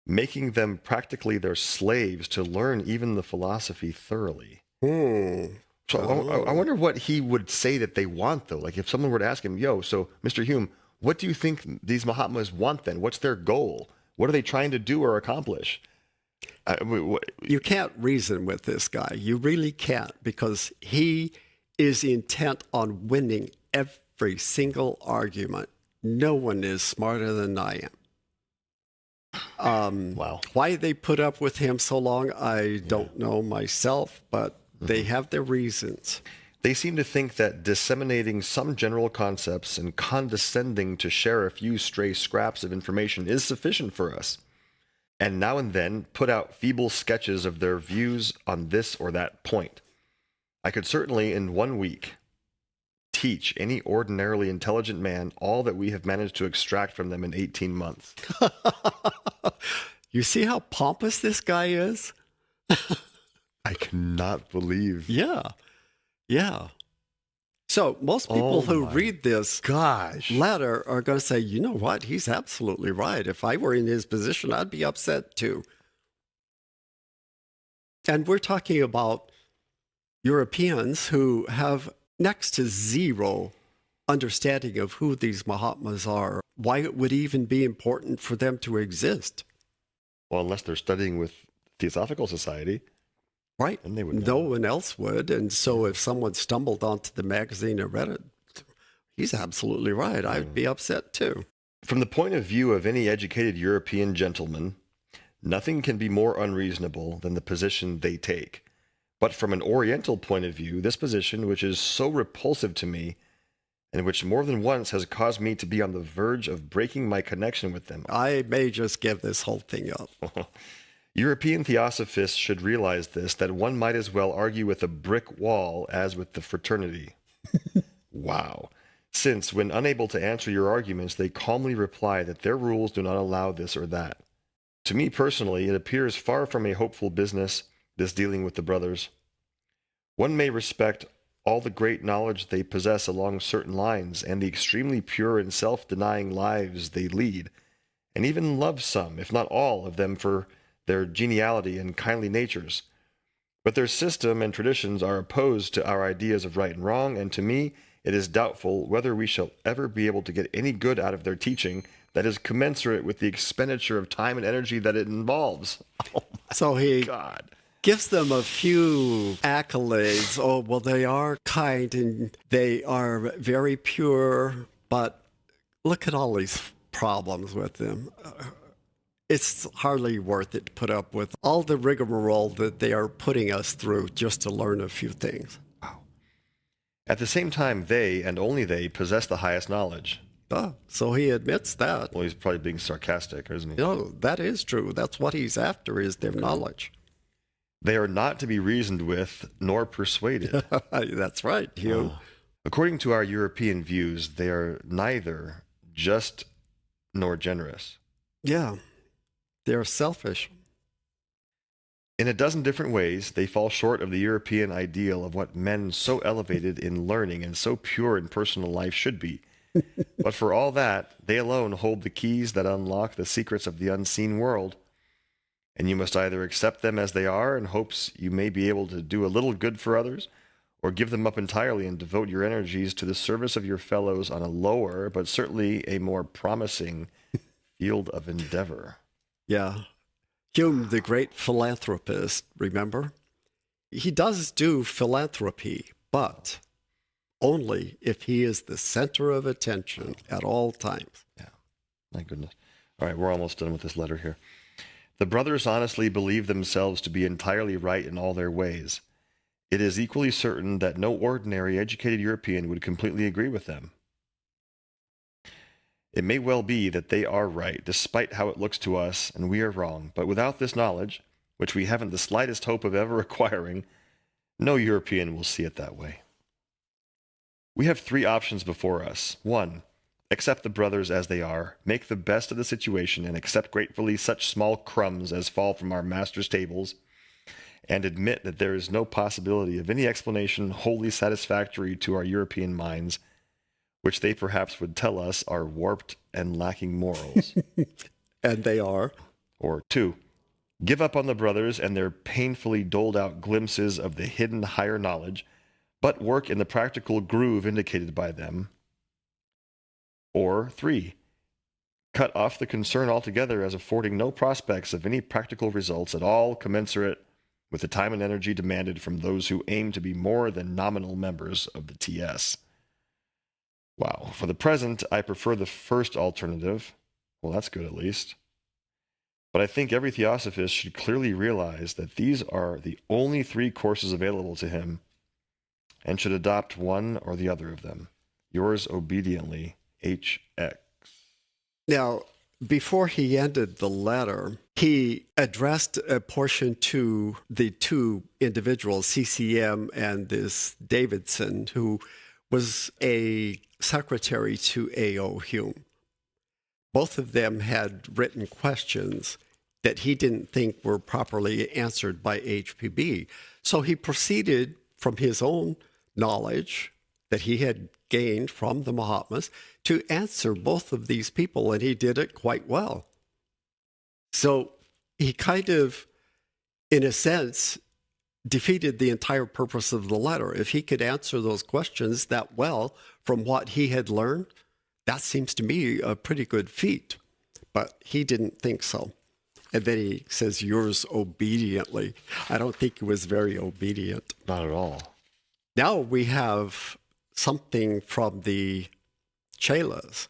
making them practically their slaves to learn even the philosophy thoroughly. So I wonder what he would say that they want, though. Like if someone were to ask him, yo, so Mr. Hume, what do you think these Mahatmas want then? What's their goal? What are they trying to do or accomplish? You can't reason with this guy. You really can't, because he is intent on winning every single argument. No one is smarter than I am. Wow. Why they put up with him so long, I don't know myself, but they have their reasons. They seem to think that disseminating some general concepts and condescending to share a few stray scraps of information is sufficient for us, and now and then put out feeble sketches of their views on this or that point. I could certainly, in 1 week, teach any ordinarily intelligent man all that we have managed to extract from them in 18 months. You see how pompous this guy is? I cannot believe. Yeah. So most people who read this letter are going to say, you know what? He's absolutely right. If I were in his position, I'd be upset too. And we're talking about Europeans who have next to zero understanding of who these Mahatmas are, why it would even be important for them to exist. Well, unless they're studying with Theosophical Society. Right. And they would no one else would. And so if someone stumbled onto the magazine and read it, he's absolutely right. I'd be upset too. From the point of view of any educated European gentleman, nothing can be more unreasonable than the position they take. But from an Oriental point of view, this position, which is so repulsive to me, and which more than once has caused me to be on the verge of breaking my connection with them. I may just give this whole thing up. European Theosophists should realize this, that one might as well argue with a brick wall as with the fraternity. Wow. Since, when unable to answer your arguments, they calmly reply that their rules do not allow this or that. To me personally, it appears far from a hopeful business, this dealing with the brothers. One may respect all the great knowledge they possess along certain lines, and the extremely pure and self-denying lives they lead, and even love some, if not all, of them for their geniality and kindly natures. But their system and traditions are opposed to our ideas of right and wrong, and to me it is doubtful whether we shall ever be able to get any good out of their teaching that is commensurate with the expenditure of time and energy that it involves. Oh So my he God. gives them a few accolades. Oh, well, they are kind and they are very pure, but look at all these problems with them. It's hardly worth it to put up with all the rigmarole that they are putting us through just to learn a few things. At the same time, they, and only they, possess the highest knowledge. So he admits that. Well, he's probably being sarcastic, isn't he? No, that is true. That's what he's after, is their knowledge. They are not to be reasoned with nor persuaded. That's right, Hume. According to our European views, they are neither just nor generous. Yeah, they're selfish. In a dozen different ways, they fall short of the European ideal of what men so elevated in learning and so pure in personal life should be. But for all that, they alone hold the keys that unlock the secrets of the unseen world. And you must either accept them as they are in hopes you may be able to do a little good for others, or give them up entirely and devote your energies to the service of your fellows on a lower, but certainly a more promising field of endeavor. Yeah. Hume, the great philanthropist, remember? He does do philanthropy, but only if he is the center of attention at all times. Yeah, my goodness. All right, we're almost done with this letter here. The brothers honestly believe themselves to be entirely right in all their ways. It is equally certain that no ordinary educated European would completely agree with them. It may well be that they are right, despite how it looks to us, and we are wrong. But without this knowledge, which we haven't the slightest hope of ever acquiring, no European will see it that way. We have three options before us. 1, accept the brothers as they are, make the best of the situation, and accept gratefully such small crumbs as fall from our master's tables, and admit that there is no possibility of any explanation wholly satisfactory to our European minds, which they perhaps would tell us are warped and lacking morals. And they are. Or 2, give up on the brothers and their painfully doled out glimpses of the hidden higher knowledge, but work in the practical groove indicated by them. Or 3, cut off the concern altogether as affording no prospects of any practical results at all commensurate with the time and energy demanded from those who aim to be more than nominal members of the TS. Wow. For the present, I prefer the first alternative. Well, that's good at least. But I think every theosophist should clearly realize that these are the only 3 courses available to him, and should adopt one or the other of them. Yours obediently, HX. Now, before he ended the letter, he addressed a portion to the 2 individuals, CCM and this Davidson, who was a secretary to A.O. Hume. Both of them had written questions that he didn't think were properly answered by HPB. So he proceeded from his own knowledge that he had gained from the Mahatmas to answer both of these people, and he did it quite well. So he kind of, in a sense, defeated the entire purpose of the letter. If he could answer those questions that well from what he had learned, that seems to me a pretty good feat. But he didn't think so. And then he says, yours obediently. I don't think he was very obedient. Not at all. Now we have something from the chelas.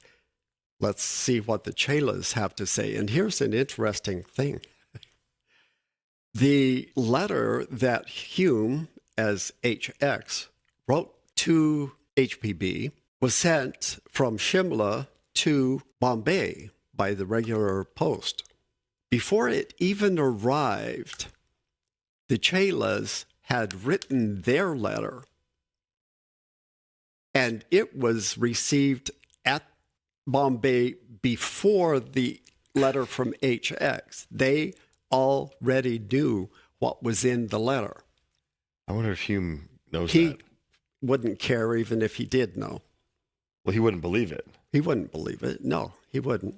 Let's see what the chelas have to say. And here's an interesting thing. The letter that Hume, as HX, wrote to HPB was sent from Shimla to Bombay by the regular post. Before it even arrived, the chelas had written their letter, and it was received at Bombay before the letter from HX. They already knew what was in the letter. I wonder if Hume knows that. wouldn't care even if he did know. Well, he wouldn't believe it. He wouldn't believe it. No, he wouldn't.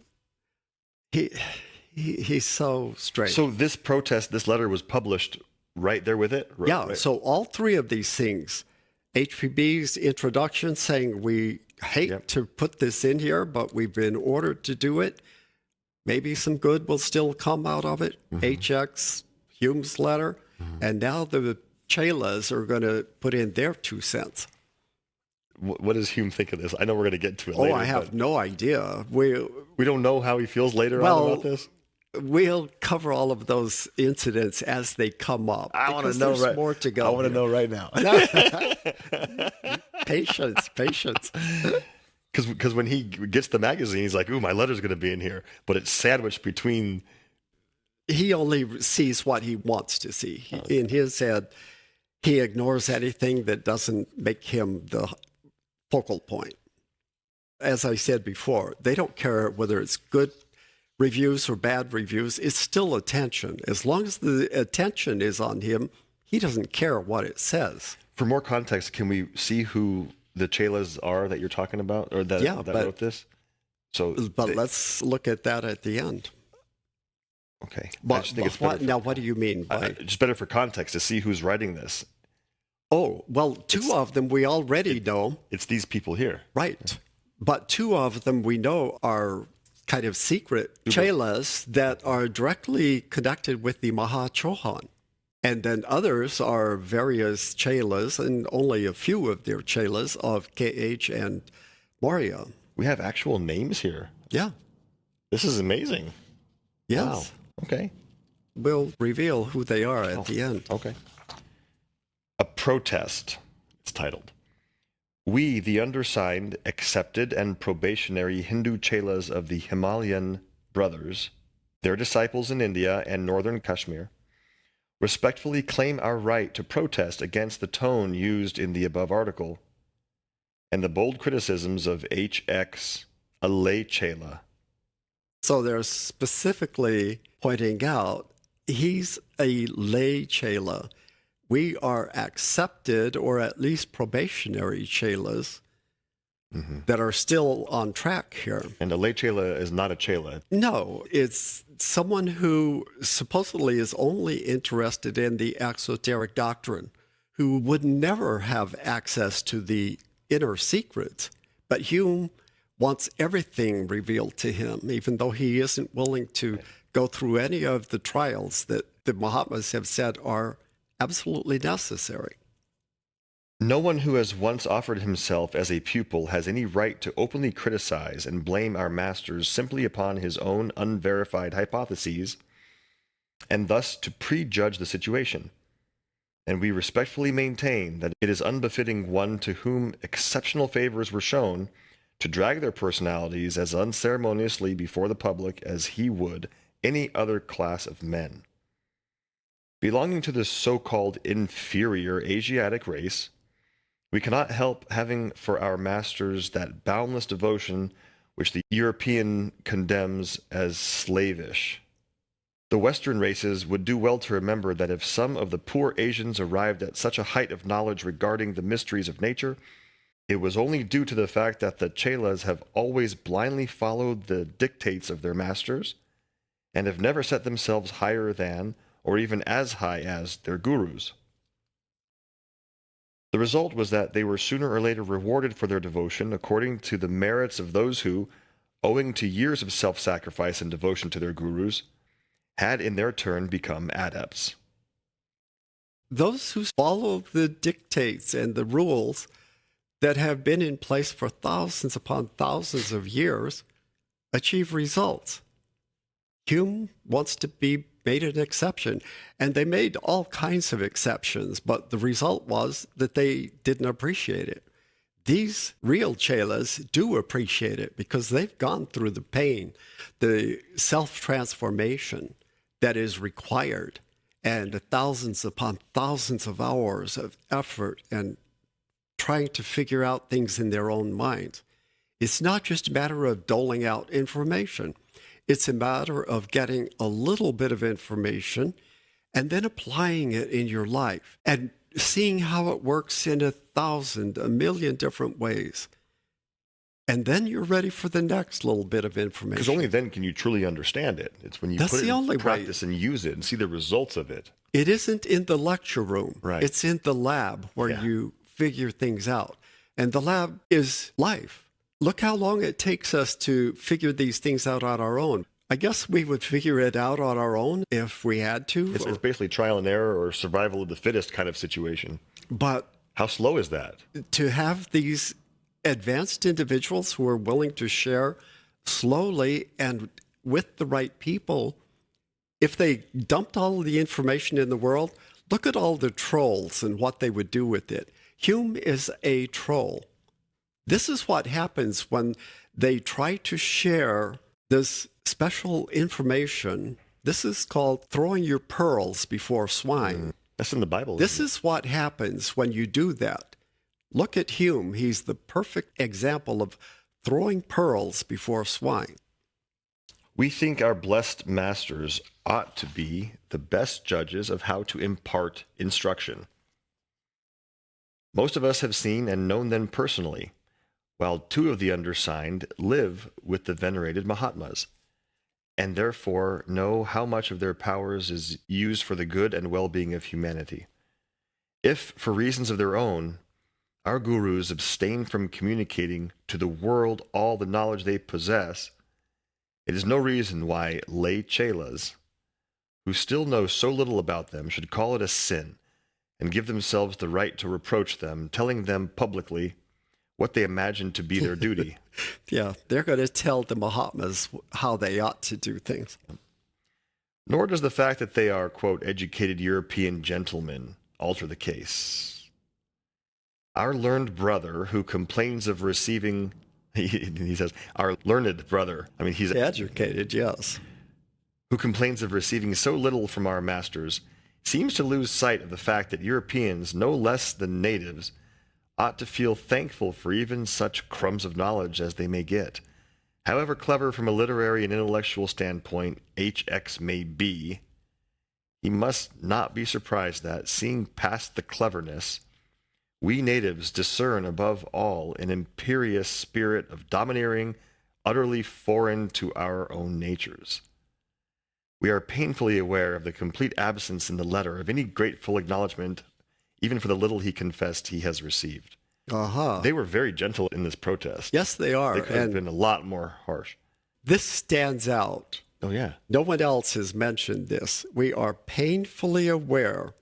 He's so strange. So this protest, this letter was published right there with it? Yeah, Right. so all three of these things, HPB's introduction saying we hate to put this in here, but we've been ordered to do it. Maybe some good will still come out of it. HX, Hume's letter, and now the chelas are going to put in their 2 cents. What does Hume think of this? I know we're going to get to it later. I have no idea. We don't know how he feels later on about this? We'll cover all of those incidents as they come up. I want to know right. More to go. I want to know right now. Patience. Because when he gets the magazine, he's like, "Ooh, my letter's going to be in here," but it's sandwiched between. He only sees what he wants to see. In his head, he ignores anything that doesn't make him the focal point. As I said before, they don't care whether it's good reviews or bad reviews. It's still attention. As long as the attention is on him, he doesn't care what it says. For more context, can we see who the chelas are that you're talking about, or that wrote this? But let's look at that at the end. Okay. But what do you mean by? Just better for context to see who's writing this. Oh, well, two of them we already know. It's these people here. Right. But two of them we know are kind of secret chelas that are directly connected with the Maha Chohan. And then others are various chelas, and only a few of their chelas of KH and Moria. We have actual names here. Yeah. This is amazing. Yes. Wow. Okay. We'll reveal who they are at the end. Okay. A protest, it's titled. We, the undersigned, accepted and probationary Hindu chelas of the Himalayan brothers, their disciples in India and northern Kashmir, respectfully claim our right to protest against the tone used in the above article and the bold criticisms of HX, a lay chela. So they're specifically pointing out he's a lay chela. We are accepted, or at least probationary chelas, that are still on track here. And a lay chela is not a chela. No, it's someone who supposedly is only interested in the exoteric doctrine, who would never have access to the inner secrets. But Hume wants everything revealed to him, even though he isn't willing to go through any of the trials that the Mahatmas have said are absolutely necessary. No one who has once offered himself as a pupil has any right to openly criticize and blame our masters simply upon his own unverified hypotheses, and thus to prejudge the situation. And we respectfully maintain that it is unbefitting one to whom exceptional favors were shown to drag their personalities as unceremoniously before the public as he would any other class of men. Belonging to the so-called inferior Asiatic race, we cannot help having for our masters that boundless devotion which the European condemns as slavish. The Western races would do well to remember that if some of the poor Asians arrived at such a height of knowledge regarding the mysteries of nature, it was only due to the fact that the chelas have always blindly followed the dictates of their masters, and have never set themselves higher than, or even as high as, their gurus. The result was that they were sooner or later rewarded for their devotion according to the merits of those who, owing to years of self-sacrifice and devotion to their gurus, had in their turn become adepts. Those who follow the dictates and the rules that have been in place for thousands upon thousands of years achieve results. Hume wants to be made an exception, and they made all kinds of exceptions, but the result was that they didn't appreciate it. These real chelas do appreciate it because they've gone through the pain, the self-transformation that is required, and thousands upon thousands of hours of effort and trying to figure out things in their own minds. It's not just a matter of doling out information. It's a matter of getting a little bit of information and then applying it in your life and seeing how it works in 1,000, a million different ways. And then you're ready for the next little bit of information. Because only then can you truly understand it. It's when you That's put it the only in practice and use it and see the results of it. It isn't in the lecture room. Right. It's in the lab where Yeah. you figure things out. And the lab is life. Look how long it takes us to figure these things out on our own. I guess we would figure it out on our own if we had to. It's basically trial and error or survival of the fittest kind of situation. But How slow is that? to have these advanced individuals who are willing to share slowly and with the right people, if they dumped all of the information in the world, look at all the trolls and what they would do with it. Hume is a troll. This is what happens when they try to share this special information. This is called throwing your pearls before swine. That's in the Bible. This is what happens when you do that. Look at Hume. He's the perfect example of throwing pearls before swine. We think our blessed masters ought to be the best judges of how to impart instruction. Most of us have seen and known them personally, while two of the undersigned live with the venerated Mahatmas, and therefore know how much of their powers is used for the good and well-being of humanity. If, for reasons of their own, our gurus abstain from communicating to the world all the knowledge they possess, it is no reason why lay chelas, who still know so little about them, should call it a sin and give themselves the right to reproach them, telling them publicly what they imagine to be their duty. Yeah, they're going to tell the Mahatmas how they ought to do things. Nor does the fact that they are, quote, educated European gentlemen alter the case. Our learned brother who complains of receiving, he says, our learned brother, I mean, he's Educated, yes. who complains of receiving so little from our masters, seems to lose sight of the fact that Europeans, no less than natives, ought to feel thankful for even such crumbs of knowledge as they may get. However clever from a literary and intellectual standpoint HX may be, he must not be surprised that, seeing past the cleverness, we natives discern above all an imperious spirit of domineering, utterly foreign to our own natures. We are painfully aware of the complete absence in the letter of any grateful acknowledgement, even for the little he confessed he has received. They were very gentle in this protest. Yes, they are. They could have And been a lot more harsh. this stands out. Oh, yeah. No one else has mentioned this. We are painfully aware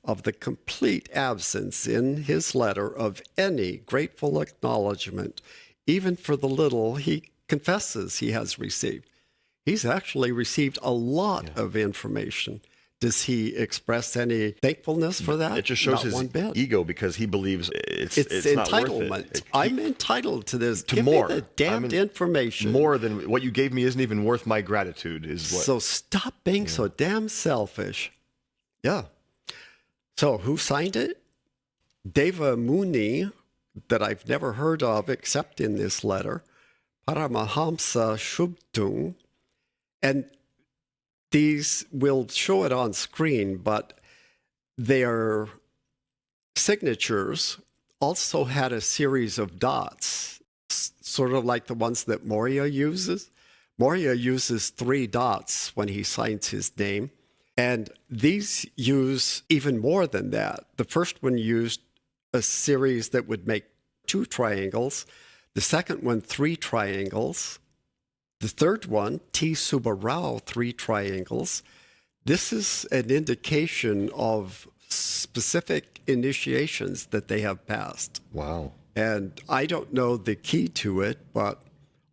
of the complete absence in his letter of any grateful acknowledgement, even for the little he confesses he has received. He's actually received a lot of information. Does he express any thankfulness for that? It just shows Not one his bit. ego because he believes it's not worth entitlement. it. I'm entitled to this. To Give more. me the damned information. More than what you gave me isn't even worth my gratitude, is what. So stop being so damn selfish. Yeah. So who signed it? Deva Muni, that I've never heard of except in this letter, Paramahamsa Shubtung, and these, we'll show it on screen, but their signatures also had a series of dots, sort of like the ones that Moria uses. Moria uses 3 dots when he signs his name, and these use even more than that. The first one used a series that would make 2 triangles. The second one, 3 triangles. The third one, T Subarao, 3 triangles. This is an indication of specific initiations that they have passed. Wow. And I don't know the key to it, but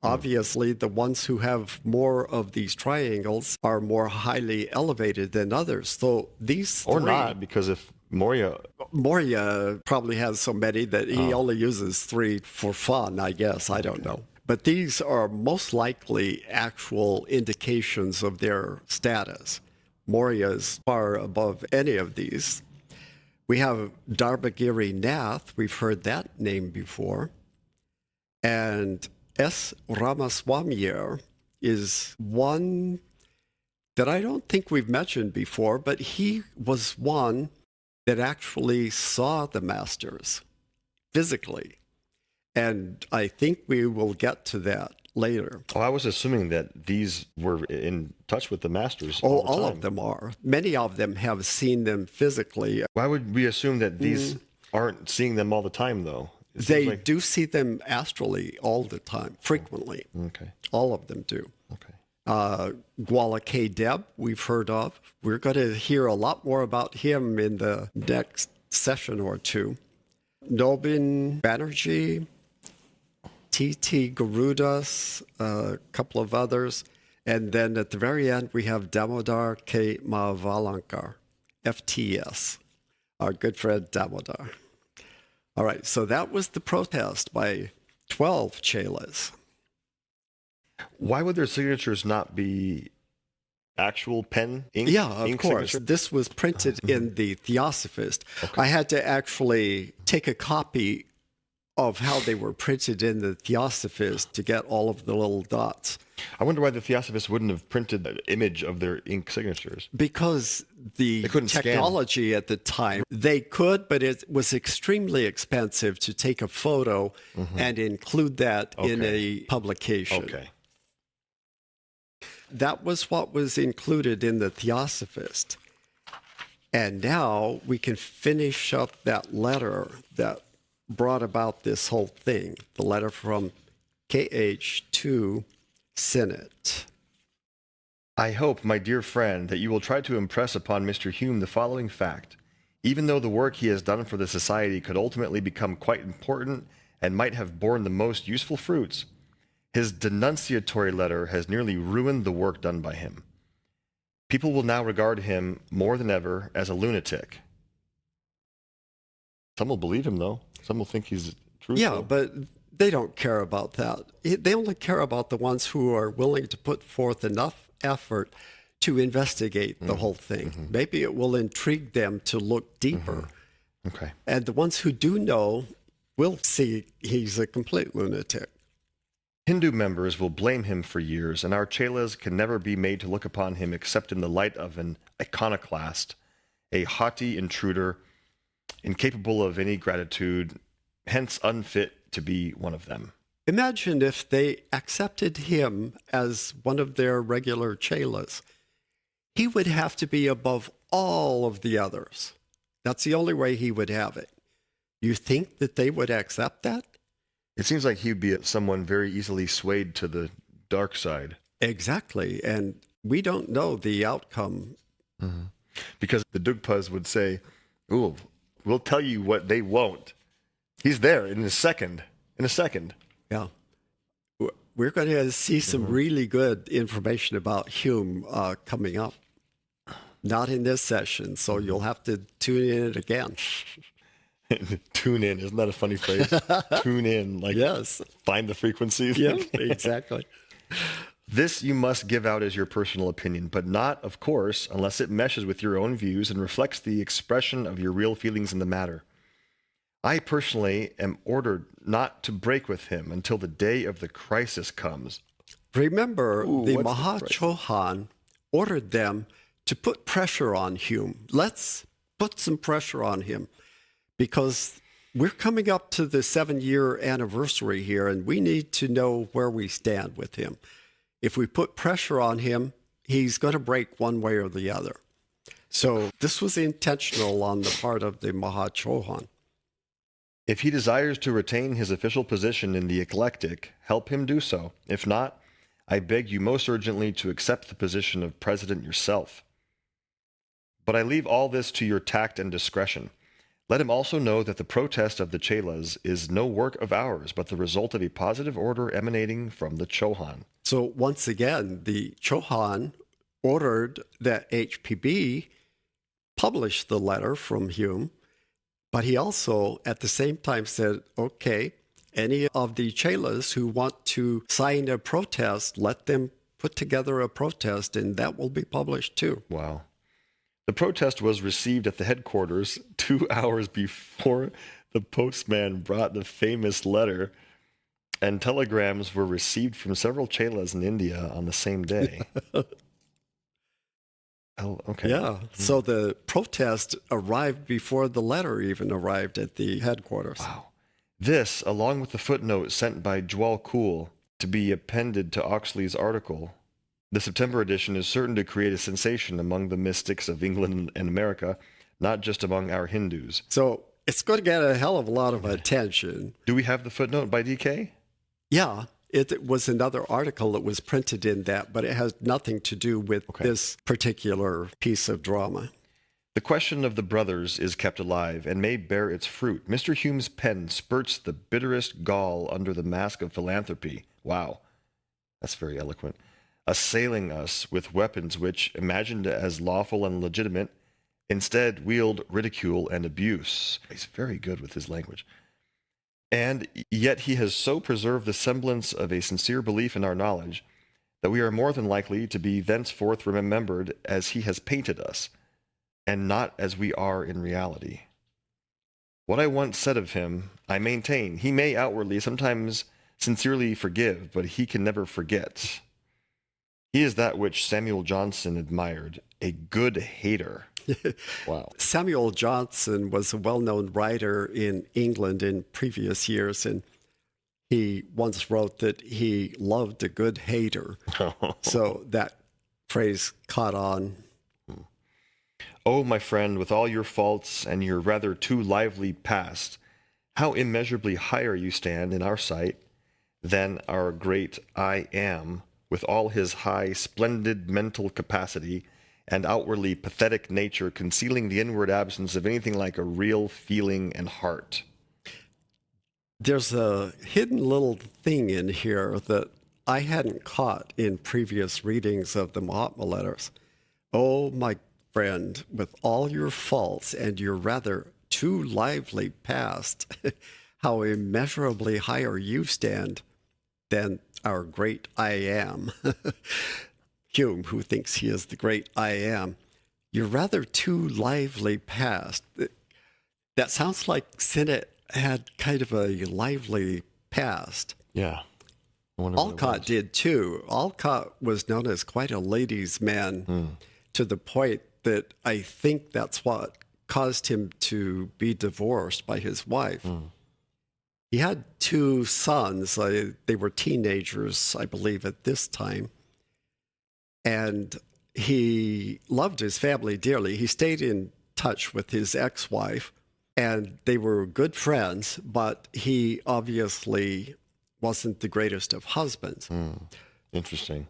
obviously the ones who have more of these triangles are more highly elevated than others. So these Or 3, not, because if Moria probably has so many that he only uses 3 for fun, I guess. I don't know. But these are most likely actual indications of their status. Moria is far above any of these. We have Darbagiri Nath. We've heard that name before. And S. Ramaswamyer is one that I don't think we've mentioned before, but he was one that actually saw the masters physically. And I think we will get to that later. Oh, I was assuming that these were in touch with the masters Oh, all the time. all of them are. Many of them have seen them physically. Why would we assume that these aren't seeing them all the time, though? It seems They like- do see them astrally all the time, frequently. Okay. All of them do. Okay. Gwala K. Deb, we've heard of. We're going to hear a lot more about him in the next session or two. Nobin Banerjee, T.T. Garudas, a couple of others. And then at the very end, we have Damodar K. Mahavallankar, FTS, our good friend Damodar. All right, so that was the protest by 12 chelas. Why would their signatures not be actual pen ink? Yeah, of ink course. signature? This was printed in the Theosophist. I had to actually take a copy of how they were printed in the Theosophist to get all of the little dots. I wonder why the Theosophists wouldn't have printed an image of their ink signatures. Because the They couldn't scan. technology at the time, they could, but it was extremely expensive to take a photo and include that in a publication. Okay. That was what was included in the Theosophist. And now we can finish up that letter that brought about this whole thing, the letter from KH to Sinnett. I hope, my dear friend, that you will try to impress upon Mr. Hume the following fact. Even though the work he has done for the society could ultimately become quite important and might have borne the most useful fruits, his denunciatory letter has nearly ruined the work done by him. People will now regard him more than ever as a lunatic. Some will believe him, though. Some will think he's truthful. Yeah, but they don't care about that. They only care about the ones who are willing to put forth enough effort to investigate the whole thing. Maybe it will intrigue them to look deeper. Okay. And the ones who do know will see he's a complete lunatic. Hindu members will blame him for years, and our chelas can never be made to look upon him except in the light of an iconoclast, a haughty intruder, incapable of any gratitude, hence unfit to be one of them. Imagine if they accepted him as one of their regular chelas. He would have to be above all of the others. That's the only way he would have it. You think that they would accept that? It seems like he'd be someone very easily swayed to the dark side. Exactly. And we don't know the outcome. Because the Dugpas would say, ooh, we'll tell you what they won't. He's there in a second. In a second. Yeah. We're going to see some really good information about Hume coming up. Not in this session, so you'll have to tune in again. Tune in. Isn't that a funny phrase? Tune in. Like, Yes. find the frequencies. Yeah, exactly. This you must give out as your personal opinion, but not, of course, unless it meshes with your own views and reflects the expression of your real feelings in the matter. I personally am ordered not to break with him until the day of the crisis comes. Remember, the what's the Maha crisis? Chohan ordered them to put pressure on Hume. Let's put some pressure on him because we're coming up to the 7-year anniversary here and we need to know where we stand with him. If we put pressure on him, he's going to break one way or the other. So this was intentional on the part of the Maha Chohan. If he desires to retain his official position in the eclectic, help him do so. If not, I beg you most urgently to accept the position of president yourself. But I leave all this to your tact and discretion. Let him also know that the protest of the chelas is no work of ours, but the result of a positive order emanating from the Chohan. So once again, the Chohan ordered that HPB publish the letter from Hume, but he also at the same time said, okay, any of the chelas who want to sign a protest, let them put together a protest and that will be published too. Wow. The protest was received at the headquarters 2 hours before the postman brought the famous letter, and telegrams were received from several chelas in India on the same day. Oh, okay. Yeah. So the protest arrived before the letter even arrived at the headquarters. Wow. This, along with the footnote sent by Dwell Cool to be appended to Oxley's article, the September edition is certain to create a sensation among the mystics of England and America, not just among our Hindus. So it's going to get a hell of a lot of attention. Do we have the footnote by DK? Yeah. It was another article that was printed in that, but it has nothing to do with this particular piece of drama. The question of the brothers is kept alive and may bear its fruit. Mr. Hume's pen spurts the bitterest gall under the mask of philanthropy. Wow, that's very eloquent. Assailing us with weapons which, imagined as lawful and legitimate, instead wield ridicule and abuse. He's very good with his language. And yet he has so preserved the semblance of a sincere belief in our knowledge that we are more than likely to be thenceforth remembered as he has painted us, and not as we are in reality. What I once said of him, I maintain. He may outwardly, sometimes sincerely forgive, but he can never forget. He is that which Samuel Johnson admired, a good hater. Wow. Samuel Johnson was a well-known writer in England in previous years, and he once wrote that he loved a good hater. So that phrase caught on. Oh, my friend, with all your faults and your rather too lively past, how immeasurably higher you stand in our sight than our great I Am, with all his high, splendid mental capacity and outwardly pathetic nature, concealing the inward absence of anything like a real feeling and heart. There's a hidden little thing in here that I hadn't caught in previous readings of the Mahatma Letters. Oh, my friend, with all your faults and your rather too lively past, how immeasurably higher you stand than our great I Am. Hume, who thinks he is the great I Am. You're rather too lively past. That sounds like Sinnett had kind of a lively past. Yeah. Olcott did too. Olcott was known as quite a ladies' man to the point that I think that's what caused him to be divorced by his wife. He had two sons. They were teenagers, I believe, at this time. And he loved his family dearly. He stayed in touch with his ex-wife, and they were good friends, but he obviously wasn't the greatest of husbands. Interesting.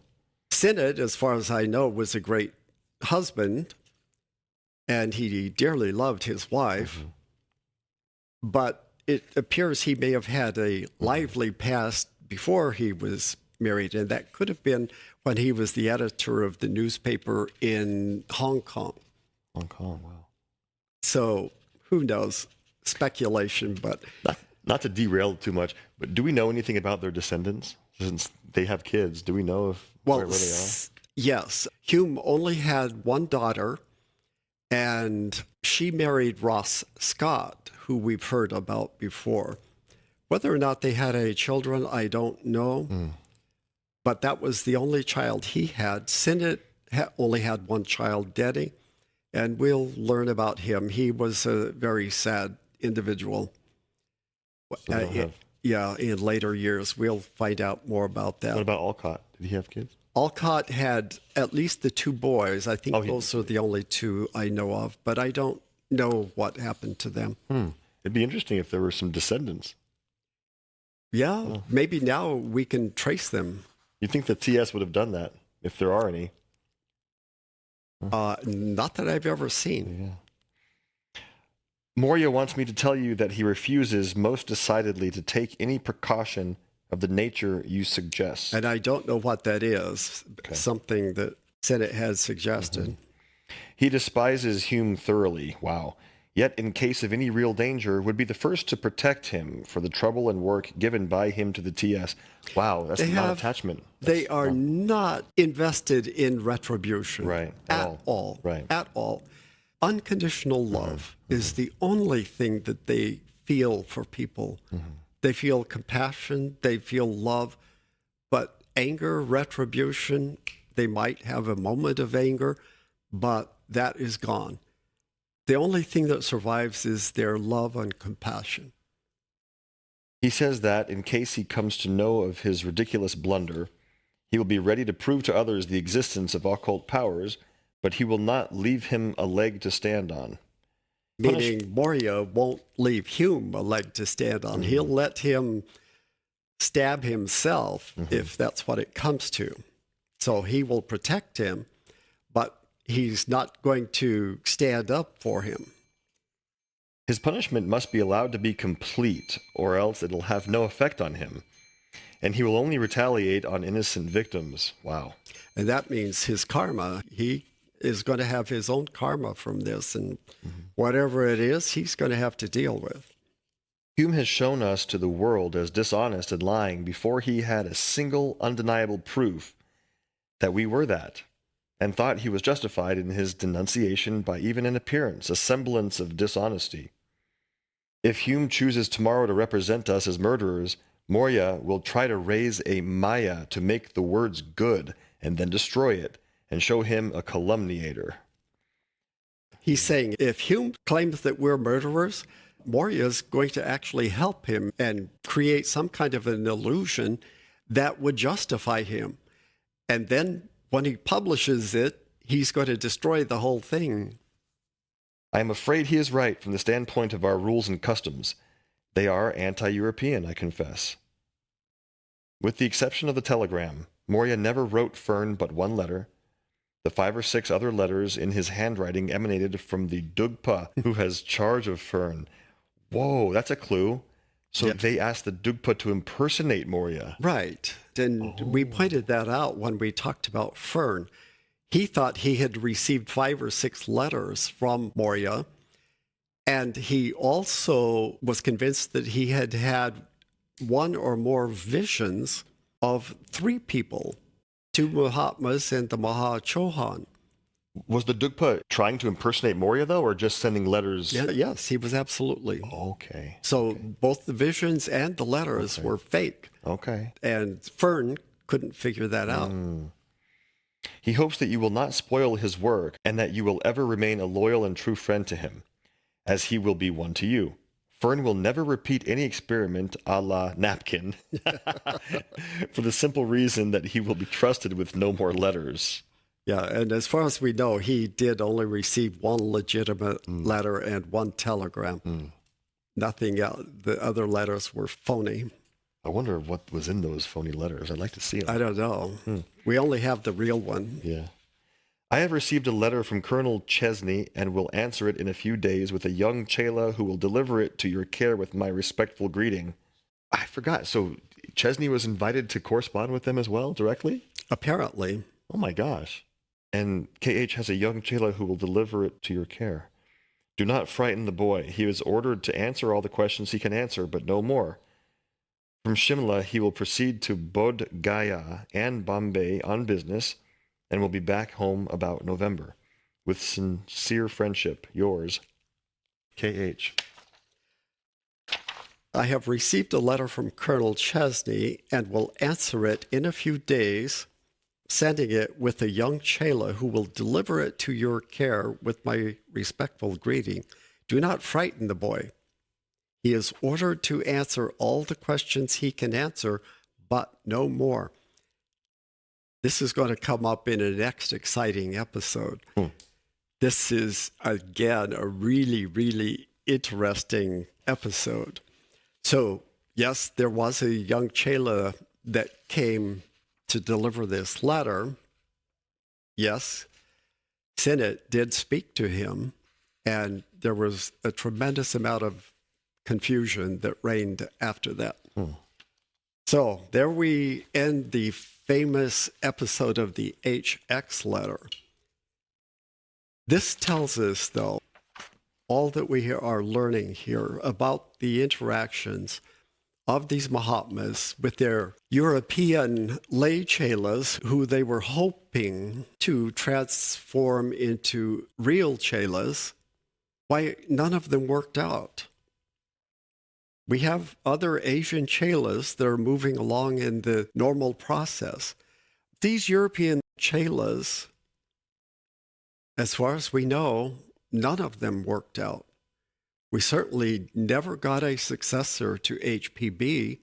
Sinnett, as far as I know, was a great husband, and he dearly loved his wife. But it appears he may have had a lively past before he was married, and that could have been when he was the editor of the newspaper in Hong Kong. Hong Kong, wow. So who knows? Speculation, but... Not to derail too much, but do we know anything about their descendants? Since they have kids, do we know where they are? Yes. Hume only had one daughter, and she married Ross Scott, who we've heard about before. Whether or not they had any children, I don't know. But that was the only child he had. Sinnett only had one child, Denny, and we'll learn about him. He was a very sad individual. So in later years, we'll find out more about that. What about Olcott? Did he have kids? Olcott had at least the two boys. I think those are the only two I know of, but I don't know what happened to them. It'd be interesting if there were some descendants. Yeah, maybe now we can trace them. You think the TS would have done that, if there are any? Not that I've ever seen. Yeah. Moria wants me to tell you that he refuses most decidedly to take any precaution of the nature you suggest. And I don't know what that is. Okay. Something that Sinnett had suggested. He despises Hume thoroughly. Wow. Yet in case of any real danger, would be the first to protect him for the trouble and work given by him to the TS. Wow, that's not attachment. They are not invested in retribution. Right. At all. Right. At all. Unconditional love is the only thing that they feel for people. They feel compassion, they feel love, but anger, retribution, they might have a moment of anger, but that is gone. The only thing that survives is their love and compassion. He says that in case he comes to know of his ridiculous blunder, he will be ready to prove to others the existence of occult powers, but he will not leave him a leg to stand on. Meaning Moria won't leave Hume a leg to stand on. He'll let him stab himself if that's what it comes to. So he will protect him, but he's not going to stand up for him. His punishment must be allowed to be complete, or else it'll have no effect on him, and he will only retaliate on innocent victims. Wow. And that means his karma. He is going to have his own karma from this, and whatever it is, he's going to have to deal with. Hume has shown us to the world as dishonest and lying before he had a single undeniable proof that we were that, and thought he was justified in his denunciation by even an appearance, a semblance of dishonesty. If Hume chooses tomorrow to represent us as murderers, Moria will try to raise a Maya to make the words good and then destroy it and show him a calumniator. He's saying if Hume claims that we're murderers, Moria is going to actually help him and create some kind of an illusion that would justify him. And then when he publishes it, he's going to destroy the whole thing. I am afraid he is right from the standpoint of our rules and customs. They are anti-European, I confess. With the exception of the telegram, Moria never wrote Fern but one letter. The 5 or 6 other letters in his handwriting emanated from the Dugpa, who has charge of Fern. Whoa, that's a clue. So they asked the Dugpa to impersonate Moria. Right. And we pointed that out when we talked about Fern. He thought he had received 5 or 6 letters from Moria, and he also was convinced that he had had 1 or more visions of 3 people, 2 Mahatmas and the Maha Chohan. Was the Dugpa trying to impersonate Moria, though, or just sending letters? Yes, he was absolutely. Okay. So both the visions and the letters were fake. Okay. And Fern couldn't figure that out. He hopes that you will not spoil his work and that you will ever remain a loyal and true friend to him, as he will be one to you. Fern will never repeat any experiment a la napkin for the simple reason that he will be trusted with no more letters. Yeah, and as far as we know, he did only receive 1 legitimate letter and 1 telegram. Nothing else. The other letters were phony. I wonder what was in those phony letters. I'd like to see them. I don't know. We only have the real one. Yeah. I have received a letter from Colonel Chesney and will answer it in a few days with a young chela who will deliver it to your care with my respectful greeting. I forgot. So Chesney was invited to correspond with them as well, directly? Apparently. Oh my gosh. And KH has a young chela who will deliver it to your care. Do not frighten the boy. He is ordered to answer all the questions he can answer, but no more. From Shimla, he will proceed to Bodh Gaya and Bombay on business and will be back home about November. With sincere friendship, yours, KH. I have received a letter from Colonel Chesney and will answer it in a few days, sending it with a young chela who will deliver it to your care with my respectful greeting. Do not frighten the boy. He is ordered to answer all the questions he can answer, but no more. This is going to come up in a next exciting episode. This is, again, a really, really interesting episode. So, yes, there was a young chela that came to deliver this letter. Yes, Sinnett did speak to him, and there was a tremendous amount of confusion that reigned after that. So there we end the famous episode of the HX letter. This tells us, though, all that we are learning here about the interactions of these Mahatmas with their European lay chelas, who they were hoping to transform into real chelas. Why none of them worked out. We have other Asian chelas that are moving along in the normal process. These European chelas, as far as we know, none of them worked out. We certainly never got a successor to HPB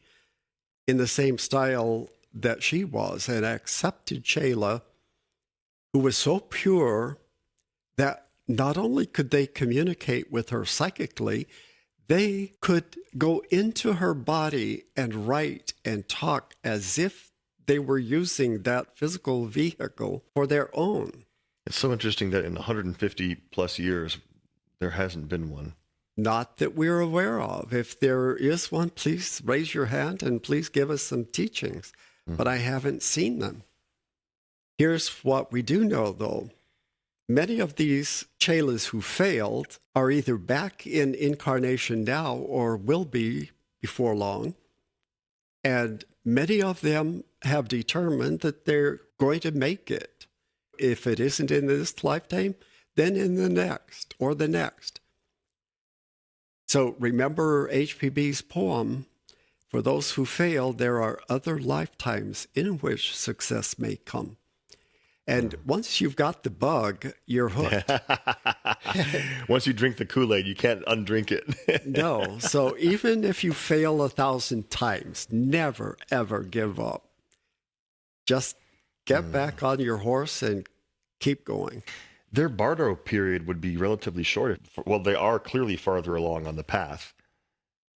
in the same style that she was, an accepted chela who was so pure that not only could they communicate with her psychically, they could go into her body and write and talk as if they were using that physical vehicle for their own. It's so interesting that in 150 plus years, there hasn't been one. Not that we're aware of. If there is one, please raise your hand and please give us some teachings. But I haven't seen them. Here's what we do know, though. Many of these chelas who failed are either back in incarnation now or will be before long. And many of them have determined that they're going to make it. If it isn't in this lifetime, then in the next or the next. So remember HPB's poem, for those who fail, there are other lifetimes in which success may come. And once you've got the bug, you're hooked. Once you drink the Kool-Aid, you can't undrink it. No. So even if you fail 1,000 times, never, ever give up. Just get back on your horse and keep going. Their bardo period would be relatively short. Well, they are clearly farther along on the path.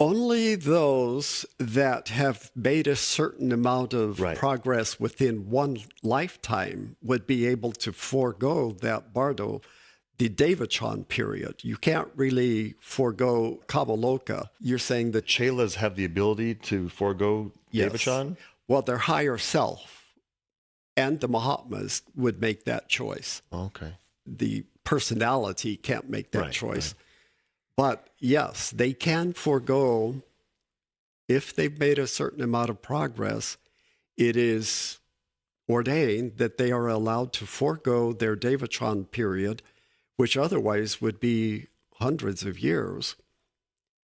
Only those that have made a certain amount of progress within one lifetime would be able to forego that bardo, the devachan period. You can't really forego kamaloka. You're saying that chelas have the ability to forego devachan? Well, their higher self and the Mahatmas would make that choice. Okay. The personality can't make that choice. But yes, they can forego, if they've made a certain amount of progress, it is ordained that they are allowed to forego their devachan period, which otherwise would be hundreds of years,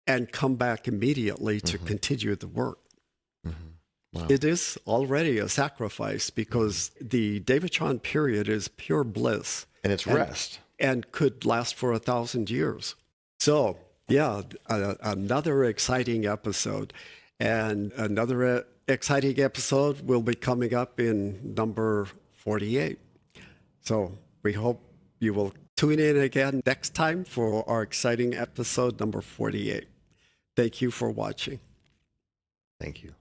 and come back immediately to continue the work. Wow. It is already a sacrifice because the devachan period is pure bliss. And it's rest. And could last for 1,000 years. So, yeah, another exciting episode. And another exciting episode will be coming up in number 48. So we hope you will tune in again next time for our exciting episode number 48. Thank you for watching. Thank you.